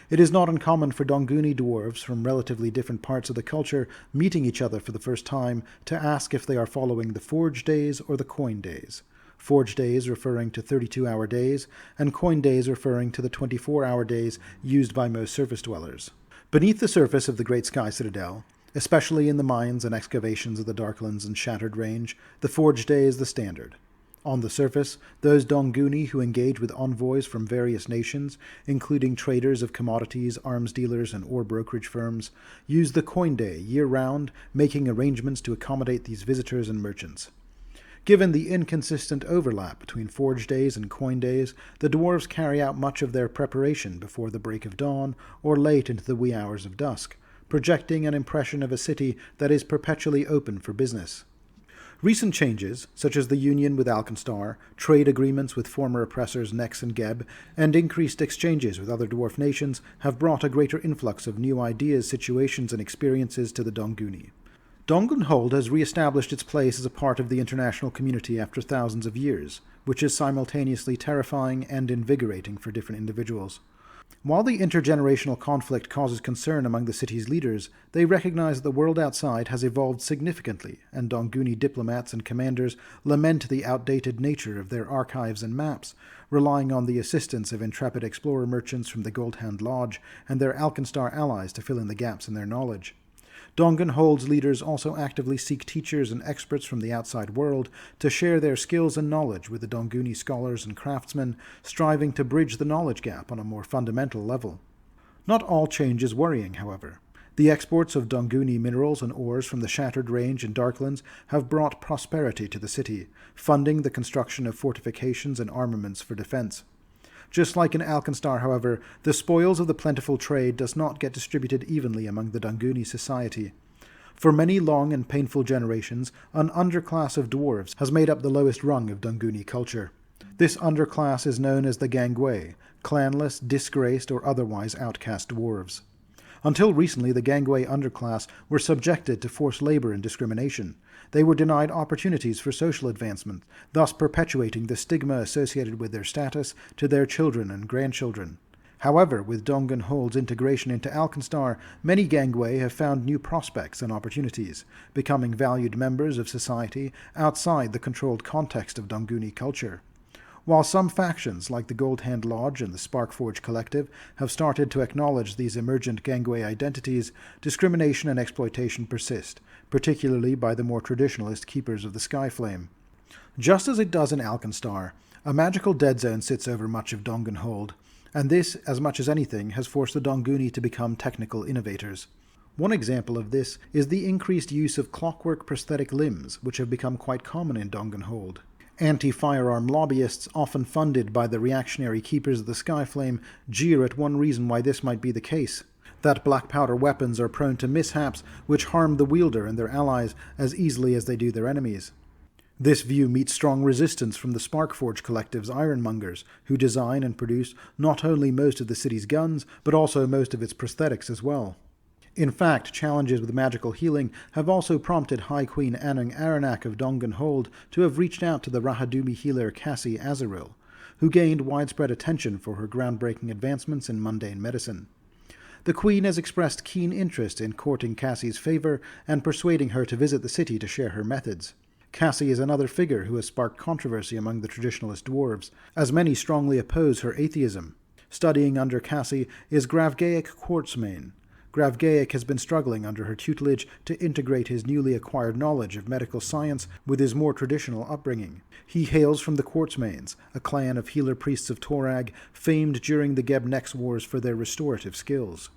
It is not uncommon for Donguni dwarves from relatively different parts of the culture meeting each other for the first time to ask if they are following the Forge days or the Coin days. Forge days referring to 32-hour days, and Coin days referring to the 24-hour days used by most surface dwellers. Beneath the surface of the Great Sky Citadel, especially in the mines and excavations of the Darklands and Shattered Range, the Forge day is the standard. On the surface, those Donguni who engage with envoys from various nations, including traders of commodities, arms dealers, and ore brokerage firms, use the Coin day year-round, making arrangements to accommodate these visitors and merchants. Given the inconsistent overlap between Forge days and Coin days, the dwarves carry out much of their preparation before the break of dawn or late into the wee hours of dusk, projecting an impression of a city that is perpetually open for business. Recent changes, such as the union with Alkenstar, trade agreements with former oppressors Nex and Geb, and increased exchanges with other dwarf nations, have brought a greater influx of new ideas, situations, and experiences to the Donguni. Dongun Hold has re-established its place as a part of the international community after thousands of years, which is simultaneously terrifying and invigorating for different individuals. While the intergenerational conflict causes concern among the city's leaders, they recognize that the world outside has evolved significantly, and Donguni diplomats and commanders lament the outdated nature of their archives and maps, relying on the assistance of intrepid explorer merchants from the Gold Hand Lodge and their Alkenstar allies to fill in the gaps in their knowledge. Dongun Hold's leaders also actively seek teachers and experts from the outside world to share their skills and knowledge with the Donguni scholars and craftsmen, striving to bridge the knowledge gap on a more fundamental level. Not all change is worrying, however. The exports of Donguni minerals and ores from the Shattered Range and Darklands have brought prosperity to the city, funding the construction of fortifications and armaments for defense. Just like in Alkenstar, however, the spoils of the plentiful trade does not get distributed evenly among the Donguni society. For many long and painful generations, an underclass of dwarves has made up the lowest rung of Donguni culture. This underclass is known as the Gangwei, clanless, disgraced, or otherwise outcast dwarves. Until recently, the Gangwei underclass were subjected to forced labor and discrimination. They were denied opportunities for social advancement, thus perpetuating the stigma associated with their status to their children and grandchildren. However, with Dongun Hold's integration into Alkenstar, many Gangwei have found new prospects and opportunities, becoming valued members of society outside the controlled context of Donguni culture. While some factions, like the Gold Hand Lodge and the Sparkforge Collective, have started to acknowledge these emergent Gangwei identities, discrimination and exploitation persist, particularly by the more traditionalist keepers of the Skyflame. Just as it does in Alkenstar, a magical dead zone sits over much of Dongun Hold, and this, as much as anything, has forced the Donguni to become technical innovators. One example of this is the increased use of clockwork prosthetic limbs, which have become quite common in Dongun Hold. Anti-firearm lobbyists, often funded by the reactionary keepers of the Skyflame, jeer at one reason why this might be the case: that black powder weapons are prone to mishaps which harm the wielder and their allies as easily as they do their enemies. This view meets strong resistance from the Sparkforge Collective's ironmongers, who design and produce not only most of the city's guns, but also most of its prosthetics as well. In fact, challenges with magical healing have also prompted High Queen Anung Aranak of Dongun Hold to have reached out to the Rahadumi healer Cassie Azaril, who gained widespread attention for her groundbreaking advancements in mundane medicine. The queen has expressed keen interest in courting Cassie's favor and persuading her to visit the city to share her methods. Cassie is another figure who has sparked controversy among the traditionalist dwarves, as many strongly oppose her atheism. Studying under Cassie is Gravgaic Quartzmane. Gravgaic has been struggling under her tutelage to integrate his newly acquired knowledge of medical science with his more traditional upbringing. He hails from the Quartzmanes, a clan of healer priests of Torag, famed during the Geb and Nex wars for their restorative skills.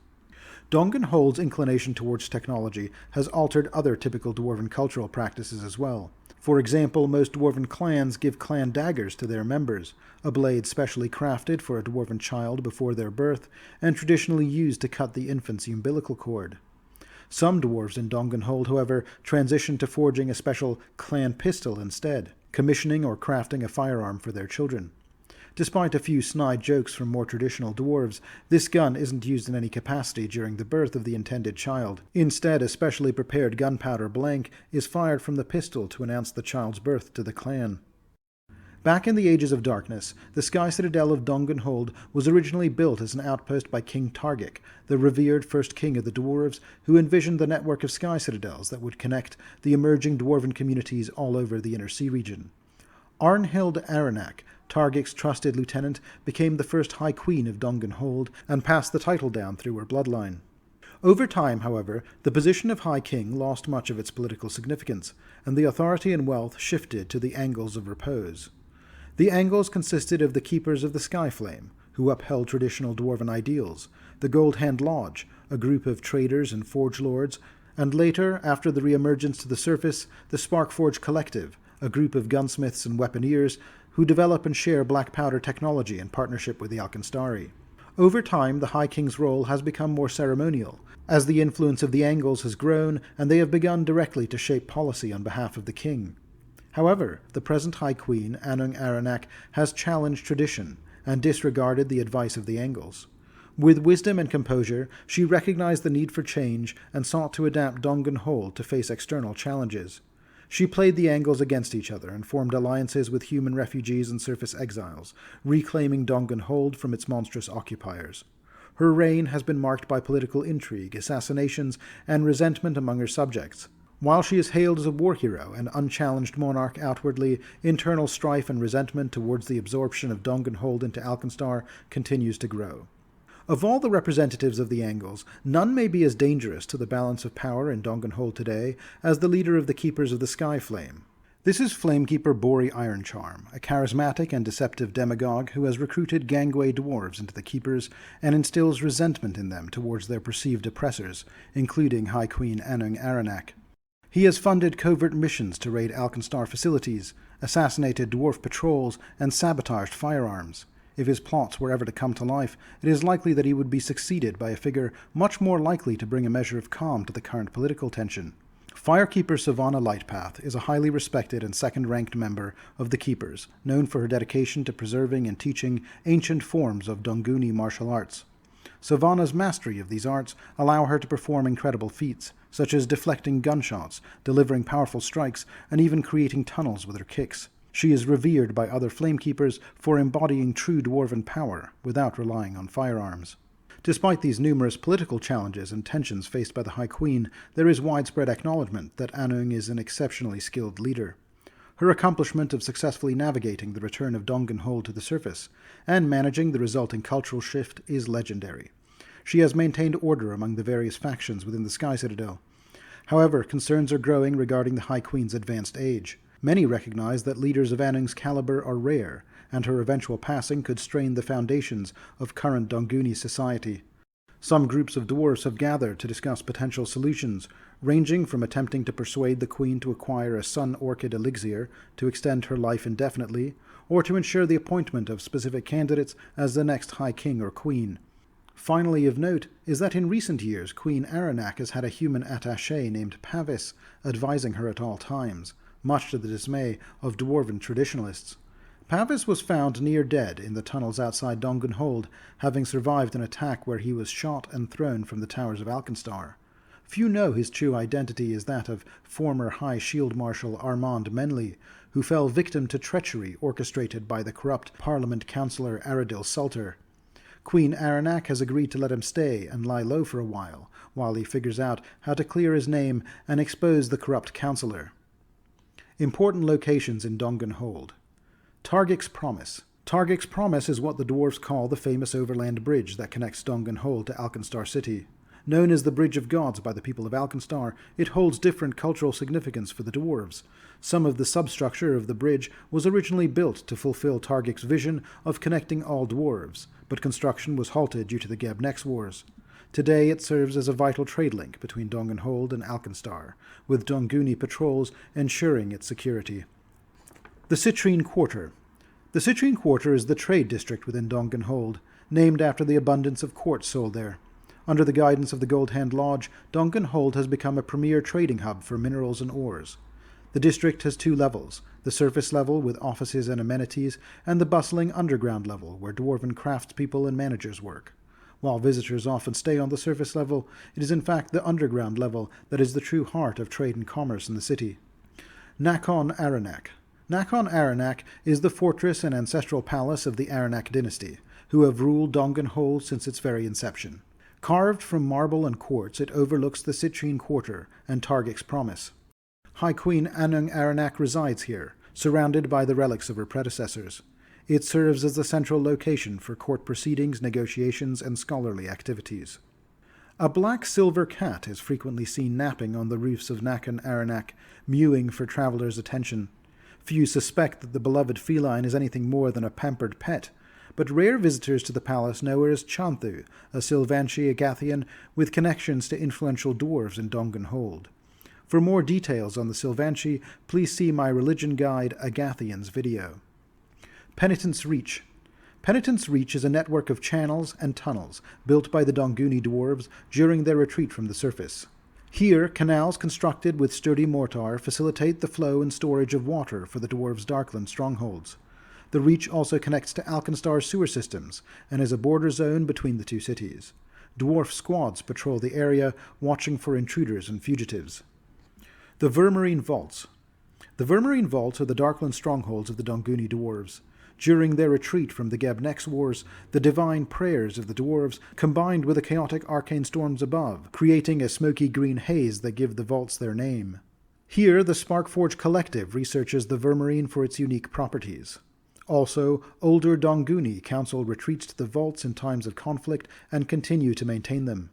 Dongun Hold's inclination towards technology has altered other typical dwarven cultural practices as well. For example, most dwarven clans give clan daggers to their members, a blade specially crafted for a dwarven child before their birth, and traditionally used to cut the infant's umbilical cord. Some dwarves in Dongun Hold, however, transition to forging a special clan pistol instead, commissioning or crafting a firearm for their children. Despite a few snide jokes from more traditional dwarves, this gun isn't used in any capacity during the birth of the intended child. Instead, a specially prepared gunpowder blank is fired from the pistol to announce the child's birth to the clan. Back in the Ages of Darkness, the Sky Citadel of Dongun Hold was originally built as an outpost by King Targic, the revered first king of the dwarves, who envisioned the network of Sky Citadels that would connect the emerging dwarven communities all over the Inner Sea region. Arnhild Aranak, Targic's trusted lieutenant, became the first High Queen of Dongun Hold and passed the title down through her bloodline. Over time, however, the position of High King lost much of its political significance, and the authority and wealth shifted to the Angles of Repose. The Angles consisted of the Keepers of the Skyflame, who upheld traditional dwarven ideals, the Gold Hand Lodge, a group of traders and forge lords, and later, after the re-emergence to the surface, the Sparkforge Collective, a group of gunsmiths and weaponeers who develop and share black powder technology in partnership with the Alkenstari. Over time, the High King's role has become more ceremonial, as the influence of the Angles has grown and they have begun directly to shape policy on behalf of the king. However, the present High Queen, Anung Aranak, has challenged tradition and disregarded the advice of the Angles. With wisdom and composure, she recognized the need for change and sought to adapt Dongun Hold to face external challenges. She played the Angles against each other and formed alliances with human refugees and surface exiles, reclaiming Dongun Hold from its monstrous occupiers. Her reign has been marked by political intrigue, assassinations, and resentment among her subjects. While she is hailed as a war hero and unchallenged monarch outwardly, internal strife and resentment towards the absorption of Dongun Hold into Alkenstar continues to grow. Of all the representatives of the Angles, none may be as dangerous to the balance of power in Dongun Hold today as the leader of the Keepers of the Skyflame. This is Flamekeeper Bori Ironcharm, a charismatic and deceptive demagogue who has recruited gangway dwarves into the Keepers and instills resentment in them towards their perceived oppressors, including High Queen Anung Aranak. He has funded covert missions to raid Alkenstar facilities, assassinated dwarf patrols, and sabotaged firearms. If his plots were ever to come to life, it is likely that he would be succeeded by a figure much more likely to bring a measure of calm to the current political tension. Firekeeper Savannah Lightpath is a highly respected and second-ranked member of the Keepers, known for her dedication to preserving and teaching ancient forms of Donguni martial arts. Savannah's mastery of these arts allow her to perform incredible feats, such as deflecting gunshots, delivering powerful strikes, and even creating tunnels with her kicks. She is revered by other Flamekeepers for embodying true dwarven power without relying on firearms. Despite these numerous political challenges and tensions faced by the High Queen, there is widespread acknowledgement that Anung is an exceptionally skilled leader. Her accomplishment of successfully navigating the return of Dongun Hold to the surface and managing the resulting cultural shift is legendary. She has maintained order among the various factions within the Sky Citadel. However, concerns are growing regarding the High Queen's advanced age. Many recognize that leaders of Anung's caliber are rare, and her eventual passing could strain the foundations of current Donguni society. Some groups of dwarves have gathered to discuss potential solutions, ranging from attempting to persuade the Queen to acquire a Sun Orchid elixir to extend her life indefinitely, or to ensure the appointment of specific candidates as the next High King or Queen. Finally of note is that in recent years Queen Aranak has had a human attaché named Pavis advising her at all times, much to the dismay of dwarven traditionalists. Pavis was found near dead in the tunnels outside Dongun Hold, having survived an attack where he was shot and thrown from the towers of Alkenstar. Few know his true identity is that of former High Shield Marshal Armand Menli, who fell victim to treachery orchestrated by the corrupt Parliament Councillor Aradil Sulter. Queen Aranak has agreed to let him stay and lie low for a while he figures out how to clear his name and expose the corrupt counselor. Important locations in Dongun Hold. Targic's Promise. Targic's Promise is what the dwarves call the famous overland bridge that connects Dongun Hold to Alkenstar City. Known as the Bridge of Gods by the people of Alkenstar, it holds different cultural significance for the dwarves. Some of the substructure of the bridge was originally built to fulfill Targic's vision of connecting all dwarves, but construction was halted due to the Geb and Nex wars. Today it serves as a vital trade link between Dongun Hold and Alkenstar, with Donguni patrols ensuring its security. The Citrine Quarter. The Citrine Quarter is the trade district within Dongun Hold, named after the abundance of quartz sold there. Under the guidance of the Gold Hand Lodge, Dongun Hold has become a premier trading hub for minerals and ores. The district has 2 levels, the surface level with offices and amenities, and the bustling underground level where dwarven craftspeople and managers work. While visitors often stay on the surface level, it is in fact the underground level that is the true heart of trade and commerce in the city. Nakhon Aranak. Nakhon Aranak is the fortress and ancestral palace of the Aranak dynasty, who have ruled Dongun Hold since its very inception. Carved from marble and quartz, it overlooks the Citrine Quarter and Targic's Promise. High Queen Anung Aranak resides here, surrounded by the relics of her predecessors. It serves as the central location for court proceedings, negotiations, and scholarly activities. A black-silver cat is frequently seen napping on the roofs of Nakhon Aranak, mewing for travelers' attention. Few suspect that the beloved feline is anything more than a pampered pet, but rare visitors to the palace know her as Chanthu, a Sylvanchi Agathian with connections to influential dwarves in Dongun Hold. For more details on the Sylvanchi, please see my religion guide Agathians video. Penitence Reach. Penitence Reach is a network of channels and tunnels built by the Donguni dwarves during their retreat from the surface. Here, canals constructed with sturdy mortar facilitate the flow and storage of water for the dwarves' Darkland strongholds. The Reach also connects to Alkenstar's sewer systems and is a border zone between the 2 cities. Dwarf squads patrol the area, watching for intruders and fugitives. The Vermarine Vaults. The Vermarine Vaults are the Darkland strongholds of the Donguni dwarves. During their retreat from the Geb and Nex wars, the divine prayers of the dwarves combined with the chaotic arcane storms above, creating a smoky green haze that give the vaults their name. Here, the Sparkforge Collective researches the Vermarine for its unique properties. Also, older Donguni council retreats to the vaults in times of conflict and continue to maintain them.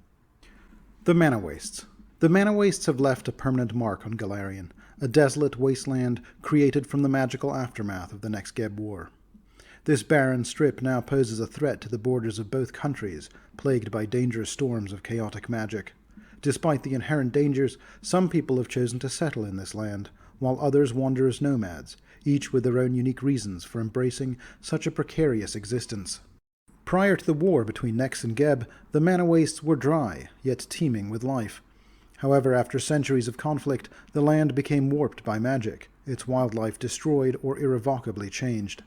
The Mana Wastes. The Mana Wastes have left a permanent mark on Galarian, a desolate wasteland created from the magical aftermath of the Nex Geb war. This barren strip now poses a threat to the borders of both countries, plagued by dangerous storms of chaotic magic. Despite the inherent dangers, some people have chosen to settle in this land, while others wander as nomads, each with their own unique reasons for embracing such a precarious existence. Prior to the war between Nex and Geb, the Mana Wastes were dry, yet teeming with life. However, after centuries of conflict, the land became warped by magic, its wildlife destroyed or irrevocably changed.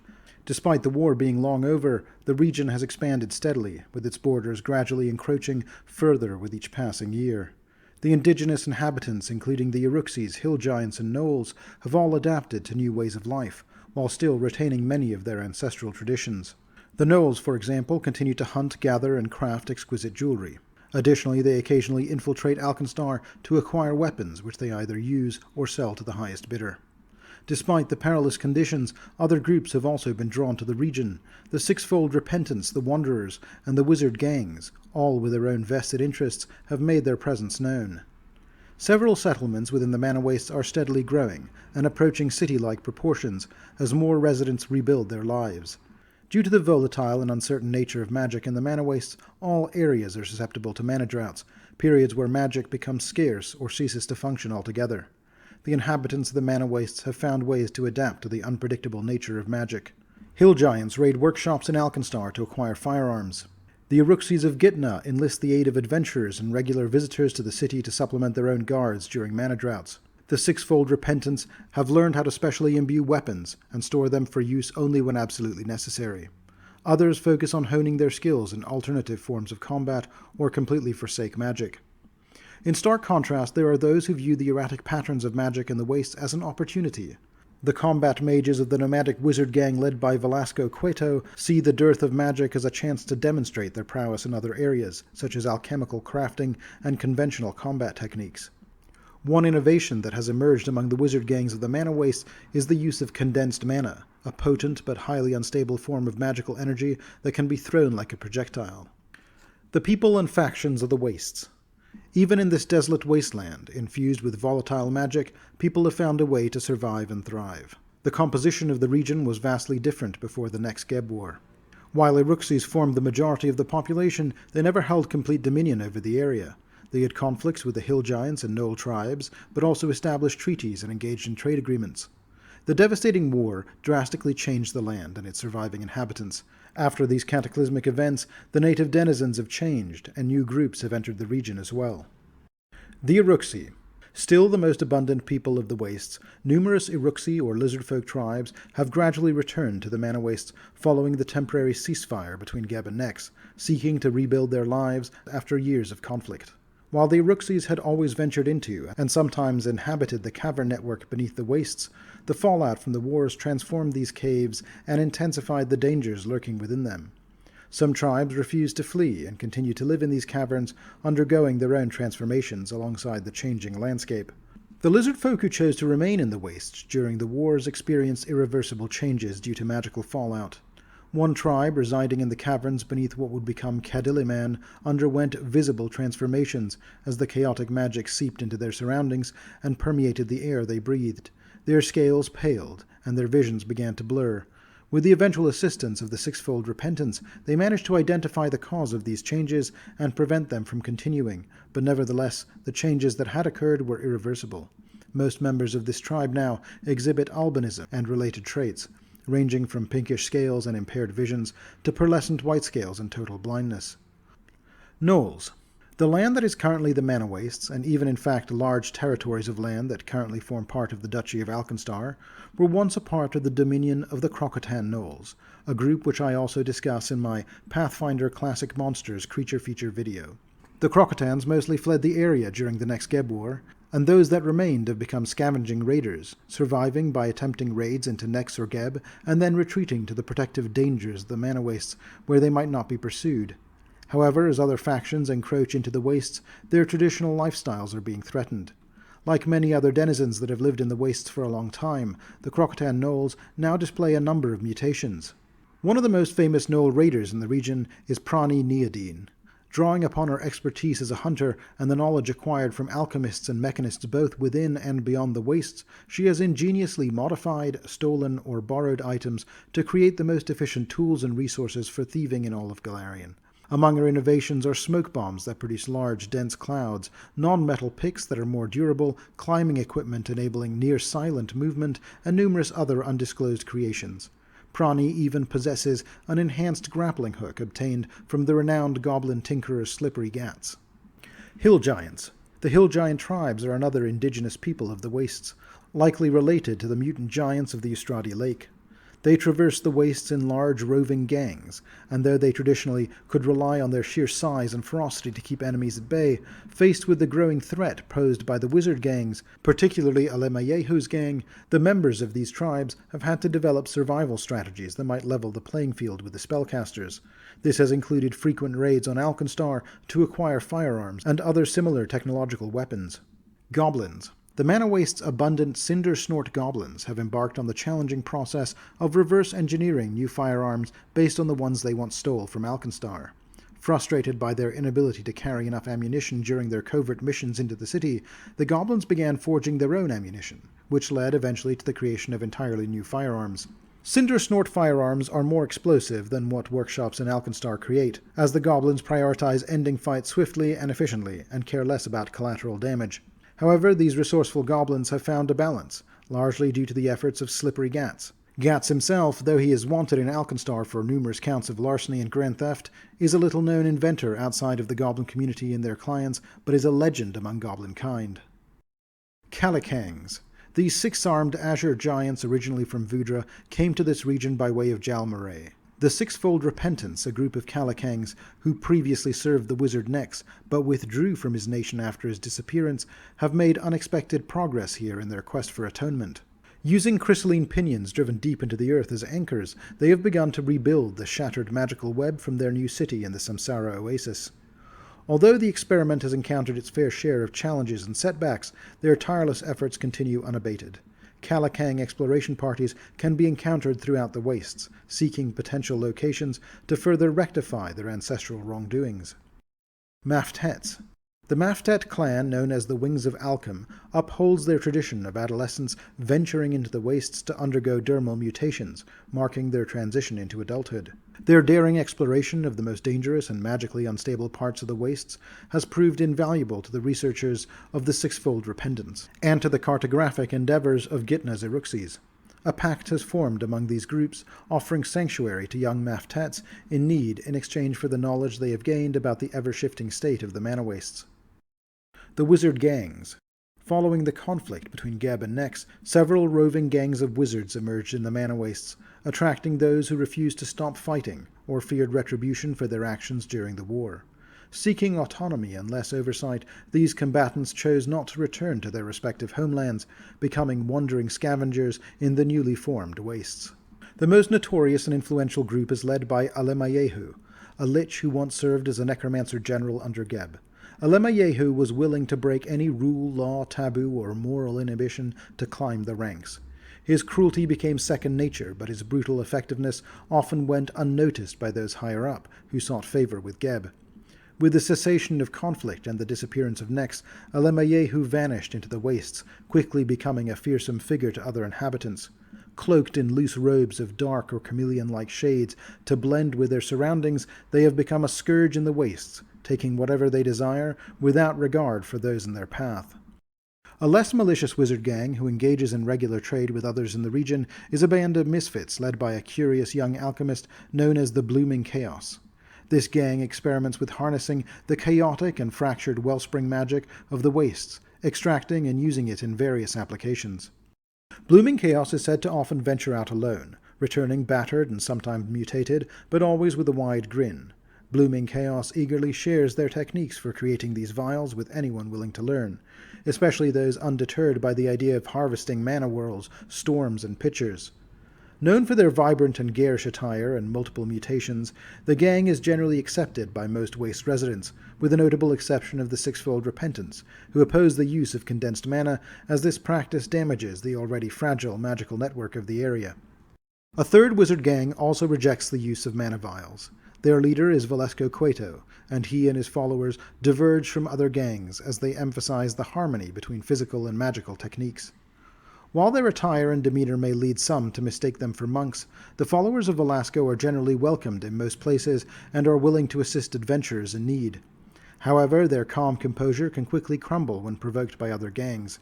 Despite the war being long over, the region has expanded steadily, with its borders gradually encroaching further with each passing year. The indigenous inhabitants, including the Uruxes, hill giants, and gnolls, have all adapted to new ways of life, while still retaining many of their ancestral traditions. The gnolls, for example, continue to hunt, gather, and craft exquisite jewelry. Additionally, they occasionally infiltrate Alkenstar to acquire weapons which they either use or sell to the highest bidder. Despite the perilous conditions, other groups have also been drawn to the region. The Sixfold Repentance, the Wanderers, and the Wizard Gangs, all with their own vested interests, have made their presence known. Several settlements within the Mana Wastes are steadily growing and approaching city-like proportions as more residents rebuild their lives. Due to the volatile and uncertain nature of magic in the Mana Wastes, all areas are susceptible to mana droughts, periods where magic becomes scarce or ceases to function altogether. The inhabitants of the Mana Wastes have found ways to adapt to the unpredictable nature of magic. Hill giants raid workshops in Alkenstar to acquire firearms. The Uruxes of Gitna enlist the aid of adventurers and regular visitors to the city to supplement their own guards during mana droughts. The Sixfold Repentance have learned how to specially imbue weapons and store them for use only when absolutely necessary. Others focus on honing their skills in alternative forms of combat or completely forsake magic. In stark contrast, there are those who view the erratic patterns of magic in the Wastes as an opportunity. The combat mages of the nomadic wizard gang led by Velasco Cueto see the dearth of magic as a chance to demonstrate their prowess in other areas, such as alchemical crafting and conventional combat techniques. One innovation that has emerged among the wizard gangs of the Mana Wastes is the use of condensed mana, a potent but highly unstable form of magical energy that can be thrown like a projectile. The people and factions of the Wastes. Even in this desolate wasteland, infused with volatile magic, people have found a way to survive and thrive. The composition of the region was vastly different before the Nex Geb War. While Iruxis formed the majority of the population, they never held complete dominion over the area. They had conflicts with the hill giants and knoll tribes, but also established treaties and engaged in trade agreements. The devastating war drastically changed the land and its surviving inhabitants. After these cataclysmic events, the native denizens have changed, and new groups have entered the region as well. The Iruxi. Still the most abundant people of the Wastes, numerous Iruxi or lizardfolk tribes have gradually returned to the Mana Wastes following the temporary ceasefire between Geb and Nex, seeking to rebuild their lives after years of conflict. While the Iruxis had always ventured into, and sometimes inhabited the cavern network beneath the Wastes, the fallout from the wars transformed these caves and intensified the dangers lurking within them. Some tribes refused to flee and continue to live in these caverns, undergoing their own transformations alongside the changing landscape. The lizard folk who chose to remain in the Wastes during the wars experienced irreversible changes due to magical fallout. One tribe, residing in the caverns beneath what would become Cadiliman, underwent visible transformations as the chaotic magic seeped into their surroundings and permeated the air they breathed. Their scales paled, and their visions began to blur. With the eventual assistance of the Sixfold Repentance, they managed to identify the cause of these changes and prevent them from continuing, but nevertheless, the changes that had occurred were irreversible. Most members of this tribe now exhibit albinism and related traits, ranging from pinkish scales and impaired visions to pearlescent white scales and total blindness. Knolls. The land that is currently the Mana Wastes, and even in fact large territories of land that currently form part of the Duchy of Alkenstar, were once a part of the dominion of the Crocotan Knolls, a group which I also discuss in my Pathfinder Classic Monsters creature feature video. The Crocotans mostly fled the area during the Nex Geb War, and those that remained have become scavenging raiders, surviving by attempting raids into Nex or Geb, and then retreating to the protective dangers of the Mana Wastes, where they might not be pursued. However, as other factions encroach into the Wastes, their traditional lifestyles are being threatened. Like many other denizens that have lived in the Wastes for a long time, the Crocotan Knolls now display a number of mutations. One of the most famous Knoll raiders in the region is Prani Neodine. Drawing upon her expertise as a hunter and the knowledge acquired from alchemists and mechanists both within and beyond the Wastes, she has ingeniously modified, stolen, or borrowed items to create the most efficient tools and resources for thieving in all of Golarion. Among her innovations are smoke bombs that produce large, dense clouds, non-metal picks that are more durable, climbing equipment enabling near-silent movement, and numerous other undisclosed creations. Prani even possesses an enhanced grappling hook obtained from the renowned goblin tinkerer Slippery Gats. Hill Giants. The Hill Giant tribes are another indigenous people of the Wastes, likely related to the mutant giants of the Estradi Lake. They traverse the Wastes in large roving gangs, and though they traditionally could rely on their sheer size and ferocity to keep enemies at bay, faced with the growing threat posed by the wizard gangs, particularly Alemayehu's gang, the members of these tribes have had to develop survival strategies that might level the playing field with the spellcasters. This has included frequent raids on Alkenstar to acquire firearms and other similar technological weapons. Goblins. The Mana Wastes' abundant Cinder Snort goblins have embarked on the challenging process of reverse engineering new firearms based on the ones they once stole from Alkenstar. Frustrated by their inability to carry enough ammunition during their covert missions into the city, the goblins began forging their own ammunition, which led eventually to the creation of entirely new firearms. Cinder Snort firearms are more explosive than what workshops in Alkenstar create, as the goblins prioritize ending fights swiftly and efficiently, and care less about collateral damage. However, these resourceful goblins have found a balance, largely due to the efforts of Slippery Gats. Gats himself, though he is wanted in Alkenstar for numerous counts of larceny and grand theft, is a little-known inventor outside of the goblin community and their clients, but is a legend among goblin kind. Calicangs. These six-armed azure giants originally from Vudra came to this region by way of Jalmaray. The Sixfold Repentance, a group of Calicangs who previously served the wizard Nex, but withdrew from his nation after his disappearance, have made unexpected progress here in their quest for atonement. Using crystalline pinions driven deep into the earth as anchors, they have begun to rebuild the shattered magical web from their new city in the Samsara oasis. Although the experiment has encountered its fair share of challenges and setbacks, their tireless efforts continue unabated. Kalakang exploration parties can be encountered throughout the wastes, seeking potential locations to further rectify their ancestral wrongdoings. Maftets. The Maftet clan, known as the Wings of Alchem, upholds their tradition of adolescents venturing into the wastes to undergo dermal mutations, marking their transition into adulthood. Their daring exploration of the most dangerous and magically unstable parts of the wastes has proved invaluable to the researchers of the Sixfold Repentance, and to the cartographic endeavors of Gitna's Eruxes. A pact has formed among these groups, offering sanctuary to young Maftets in need in exchange for the knowledge they have gained about the ever-shifting state of the mana wastes. The Wizard Gangs. Following the conflict between Geb and Nex, several roving gangs of wizards emerged in the mana wastes, attracting those who refused to stop fighting or feared retribution for their actions during the war. Seeking autonomy and less oversight, these combatants chose not to return to their respective homelands, becoming wandering scavengers in the newly formed wastes. The most notorious and influential group is led by Alemayehu, a lich who once served as a necromancer general under Geb. Alemayehu was willing to break any rule, law, taboo, or moral inhibition to climb the ranks. His cruelty became second nature, but his brutal effectiveness often went unnoticed by those higher up who sought favor with Geb. With the cessation of conflict and the disappearance of Nex, Alemayehu vanished into the wastes, quickly becoming a fearsome figure to other inhabitants. Cloaked in loose robes of dark or chameleon-like shades to blend with their surroundings, they have become a scourge in the wastes, taking whatever they desire without regard for those in their path. A less malicious wizard gang who engages in regular trade with others in the region is a band of misfits led by a curious young alchemist known as the Blooming Chaos. This gang experiments with harnessing the chaotic and fractured wellspring magic of the wastes, extracting and using it in various applications. Blooming Chaos is said to often venture out alone, returning battered and sometimes mutated, but always with a wide grin. Blooming Chaos eagerly shares their techniques for creating these vials with anyone willing to learn, especially those undeterred by the idea of harvesting mana whirls, storms, and pitchers. Known for their vibrant and garish attire and multiple mutations, the gang is generally accepted by most waste residents, with the notable exception of the Sixfold Repentance, who oppose the use of condensed mana, as this practice damages the already fragile magical network of the area. A third wizard gang also rejects the use of mana vials. Their leader is Valesco Cueto, and he and his followers diverge from other gangs as they emphasize the harmony between physical and magical techniques. While their attire and demeanor may lead some to mistake them for monks, the followers of Velasco are generally welcomed in most places and are willing to assist adventurers in need. However, their calm composure can quickly crumble when provoked by other gangs.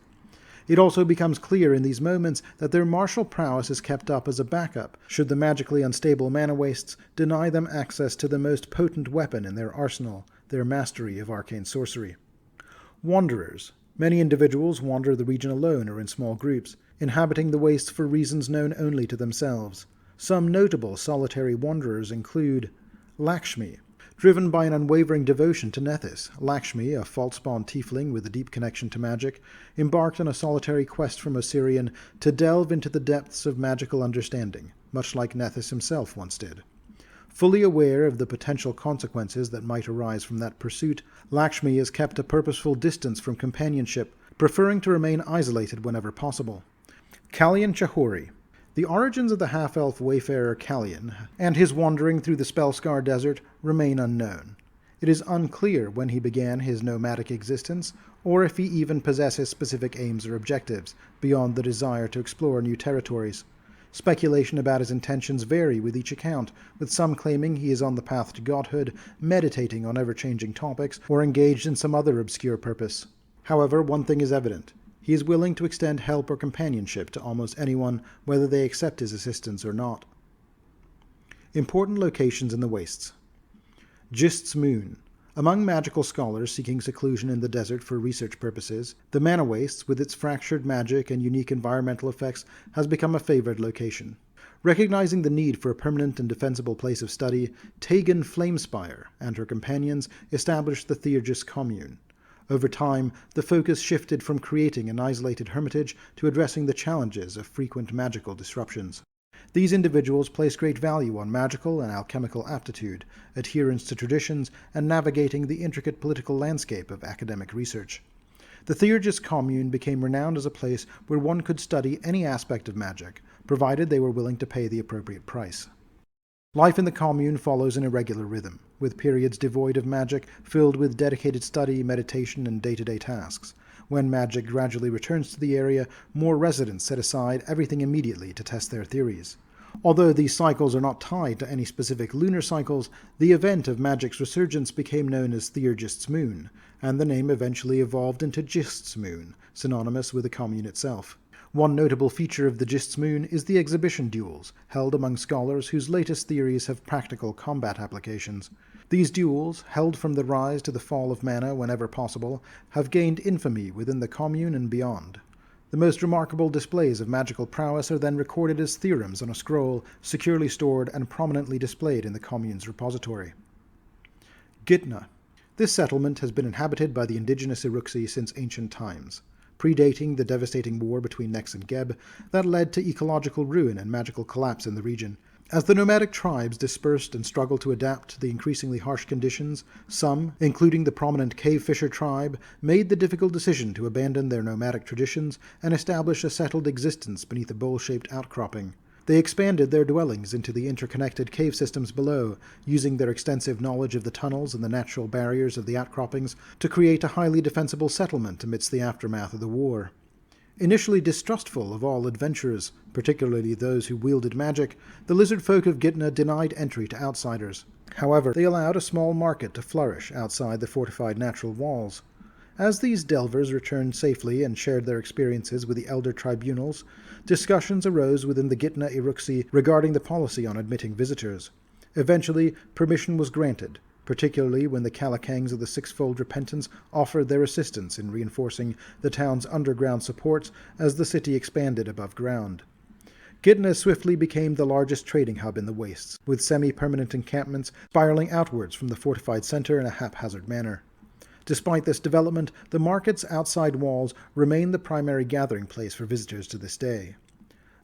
It also becomes clear in these moments that their martial prowess is kept up as a backup should the magically unstable mana wastes deny them access to the most potent weapon in their arsenal, their mastery of arcane sorcery. Wanderers. Many individuals wander the region alone or in small groups, inhabiting the wastes for reasons known only to themselves. Some notable solitary wanderers include Lakshmi. Driven by an unwavering devotion to Nethys, Lakshmi, a false-spawn tiefling with a deep connection to magic, embarked on a solitary quest from Osirian to delve into the depths of magical understanding, much like Nethys himself once did. Fully aware of the potential consequences that might arise from that pursuit, Lakshmi has kept a purposeful distance from companionship, preferring to remain isolated whenever possible. Kalyan Chahori. The origins of the half-elf wayfarer Kalyan and his wandering through the spell-scarred desert remain unknown. It is unclear when he began his nomadic existence, or if he even possesses specific aims or objectives, beyond the desire to explore new territories. Speculation about his intentions vary with each account, with some claiming he is on the path to godhood, meditating on ever-changing topics, or engaged in some other obscure purpose. However, one thing is evident. He is willing to extend help or companionship to almost anyone, whether they accept his assistance or not. Important locations in the wastes. Gist's Moon. Among magical scholars seeking seclusion in the desert for research purposes, the Mana Wastes, with its fractured magic and unique environmental effects, has become a favored location. Recognizing the need for a permanent and defensible place of study, Tegan Flamespire and her companions established the Theurgis Commune. Over time, the focus shifted from creating an isolated hermitage to addressing the challenges of frequent magical disruptions. These individuals placed great value on magical and alchemical aptitude, adherence to traditions, and navigating the intricate political landscape of academic research. The Theurgist commune became renowned as a place where one could study any aspect of magic, provided they were willing to pay the appropriate price. Life in the commune follows an irregular rhythm, with periods devoid of magic, filled with dedicated study, meditation, and day-to-day tasks. When magic gradually returns to the area, more residents set aside everything immediately to test their theories. Although these cycles are not tied to any specific lunar cycles, the event of magic's resurgence became known as Theurgist's Moon, and the name eventually evolved into Gist's Moon, synonymous with the commune itself. One notable feature of the Gist's Moon is the exhibition duels, held among scholars whose latest theories have practical combat applications. These duels, held from the rise to the fall of mana whenever possible, have gained infamy within the commune and beyond. The most remarkable displays of magical prowess are then recorded as theorems on a scroll, securely stored and prominently displayed in the commune's repository. Gitna. This settlement has been inhabited by the indigenous Iruxi since ancient times, predating the devastating war between Nex and Geb that led to ecological ruin and magical collapse in the region. As the nomadic tribes dispersed and struggled to adapt to the increasingly harsh conditions, some, including the prominent cave fisher tribe, made the difficult decision to abandon their nomadic traditions and establish a settled existence beneath a bowl-shaped outcropping. They expanded their dwellings into the interconnected cave systems below, using their extensive knowledge of the tunnels and the natural barriers of the outcroppings to create a highly defensible settlement amidst the aftermath of the war. Initially distrustful of all adventurers, particularly those who wielded magic, the lizard folk of Gitna denied entry to outsiders. However, they allowed a small market to flourish outside the fortified natural walls. As these delvers returned safely and shared their experiences with the elder tribunals, discussions arose within the Gitna Iruxi regarding the policy on admitting visitors. Eventually, permission was granted, particularly when the Kalakangs of the Sixfold Repentance offered their assistance in reinforcing the town's underground supports as the city expanded above ground. Gitna swiftly became the largest trading hub in the wastes, with semi-permanent encampments spiraling outwards from the fortified center in a haphazard manner. Despite this development, the market's outside walls remain the primary gathering place for visitors to this day.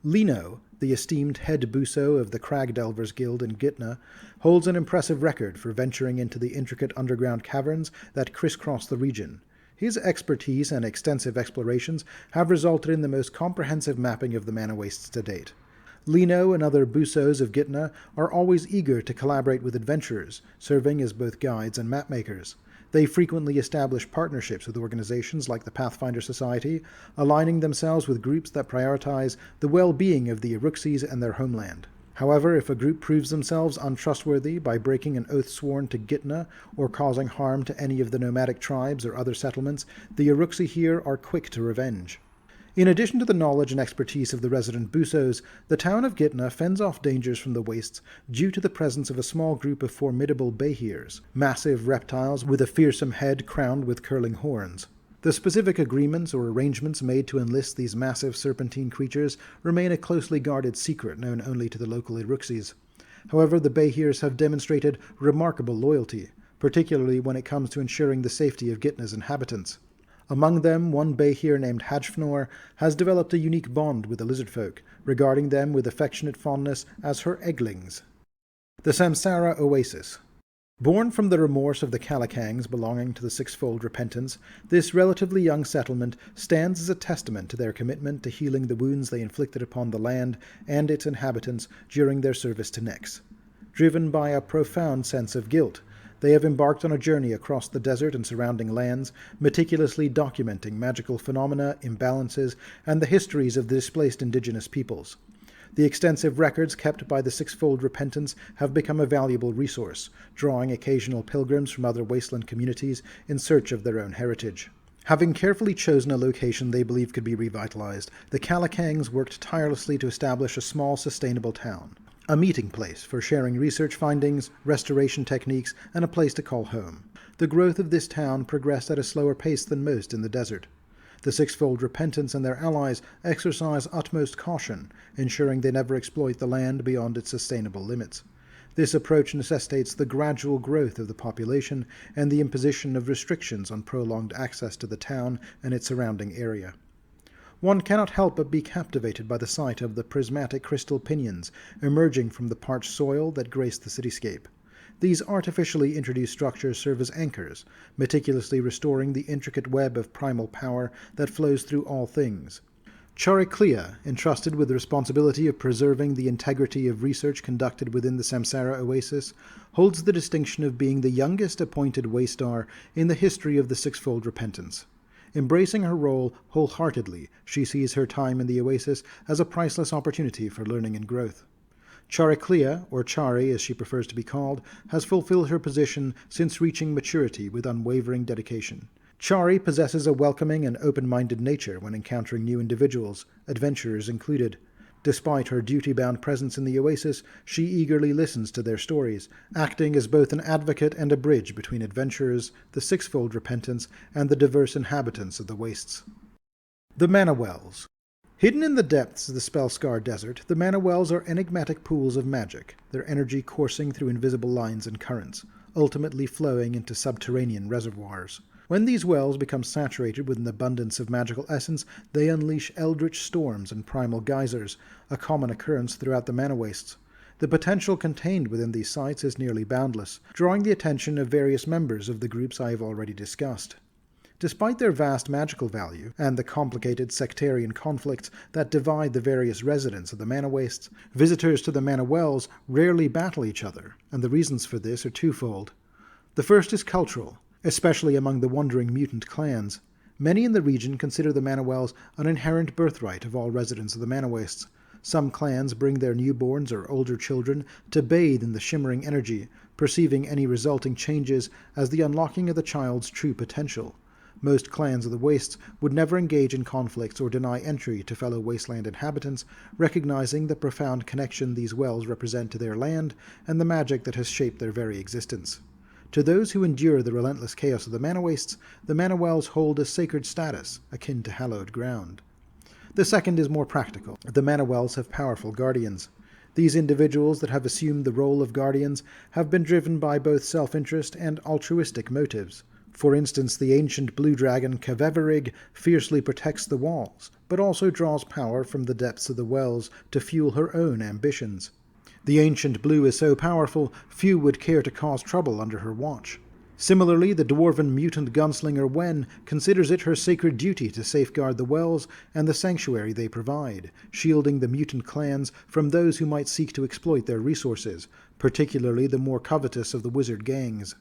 Lino, the esteemed head buso of the Crag Delvers Guild in Gitna, holds an impressive record for venturing into the intricate underground caverns that crisscross the region. His expertise and extensive explorations have resulted in the most comprehensive mapping of the mana wastes to date. Lino and other busos of Gitna are always eager to collaborate with adventurers, serving as both guides and mapmakers. They frequently establish partnerships with organizations like the Pathfinder Society, aligning themselves with groups that prioritize the well-being of the Iruxis and their homeland. However, if a group proves themselves untrustworthy by breaking an oath sworn to Gitna or causing harm to any of the nomadic tribes or other settlements, the Iruxi here are quick to revenge. In addition to the knowledge and expertise of the resident busos, the town of Gitna fends off dangers from the wastes due to the presence of a small group of formidable Basheers, massive reptiles with a fearsome head crowned with curling horns. The specific agreements or arrangements made to enlist these massive serpentine creatures remain a closely guarded secret known only to the local Iruxis. However, the Basheers have demonstrated remarkable loyalty, particularly when it comes to ensuring the safety of Gitna's inhabitants. Among them, one Basheer named Hajfnor has developed a unique bond with the lizardfolk, regarding them with affectionate fondness as her egglings. The Samsara Oasis. Born from the remorse of the Kalakangs belonging to the Sixfold Repentance, this relatively young settlement stands as a testament to their commitment to healing the wounds they inflicted upon the land and its inhabitants during their service to Nex. Driven by a profound sense of guilt, they have embarked on a journey across the desert and surrounding lands, meticulously documenting magical phenomena, imbalances, and the histories of the displaced indigenous peoples. The extensive records kept by the Sixfold Repentance have become a valuable resource, drawing occasional pilgrims from other wasteland communities in search of their own heritage. Having carefully chosen a location they believe could be revitalized, the Kalakangs worked tirelessly to establish a small, sustainable town. A meeting place for sharing research findings, restoration techniques, and a place to call home. The growth of this town progressed at a slower pace than most in the desert. The Sixfold Repentance and their allies exercise utmost caution, ensuring they never exploit the land beyond its sustainable limits. This approach necessitates the gradual growth of the population and the imposition of restrictions on prolonged access to the town and its surrounding area. One cannot help but be captivated by the sight of the prismatic crystal pinions emerging from the parched soil that grace the cityscape. These artificially introduced structures serve as anchors, meticulously restoring the intricate web of primal power that flows through all things. Chariclea, entrusted with the responsibility of preserving the integrity of research conducted within the Samsara Oasis, holds the distinction of being the youngest appointed Waystar in the history of the Sixfold Repentance. Embracing her role wholeheartedly, she sees her time in the Oasis as a priceless opportunity for learning and growth. Chariclea, or Chari as she prefers to be called, has fulfilled her position since reaching maturity with unwavering dedication. Chari possesses a welcoming and open-minded nature when encountering new individuals, adventurers included. Despite her duty-bound presence in the Oasis, she eagerly listens to their stories, acting as both an advocate and a bridge between adventurers, the Sixfold Repentance, and the diverse inhabitants of the Wastes. The Mana Wells. Hidden in the depths of the spell-scarred desert, the Mana Wells are enigmatic pools of magic, their energy coursing through invisible lines and currents, ultimately flowing into subterranean reservoirs. When these wells become saturated with an abundance of magical essence, they unleash eldritch storms and primal geysers, a common occurrence throughout the Mana Wastes. The potential contained within these sites is nearly boundless, drawing the attention of various members of the groups I have already discussed. Despite their vast magical value, and the complicated sectarian conflicts that divide the various residents of the Mana Wastes, visitors to the Mana Wells rarely battle each other, and the reasons for this are twofold. The first is cultural, especially among the wandering mutant clans. Many in the region consider the Mana Wells an inherent birthright of all residents of the Mana Wastes. Some clans bring their newborns or older children to bathe in the shimmering energy, perceiving any resulting changes as the unlocking of the child's true potential. Most clans of the Wastes would never engage in conflicts or deny entry to fellow wasteland inhabitants, recognizing the profound connection these wells represent to their land and the magic that has shaped their very existence. To those who endure the relentless chaos of the Mana Wastes, the Mana Wells hold a sacred status, akin to hallowed ground. The second is more practical. The Mana Wells have powerful guardians. These individuals that have assumed the role of guardians have been driven by both self-interest and altruistic motives. For instance, the ancient blue dragon Kaveverig fiercely protects the walls, but also draws power from the depths of the wells to fuel her own ambitions. The ancient blue is so powerful, few would care to cause trouble under her watch. Similarly, the dwarven mutant gunslinger Wen considers it her sacred duty to safeguard the wells and the sanctuary they provide, shielding the mutant clans from those who might seek to exploit their resources, particularly the more covetous of the wizard gangs.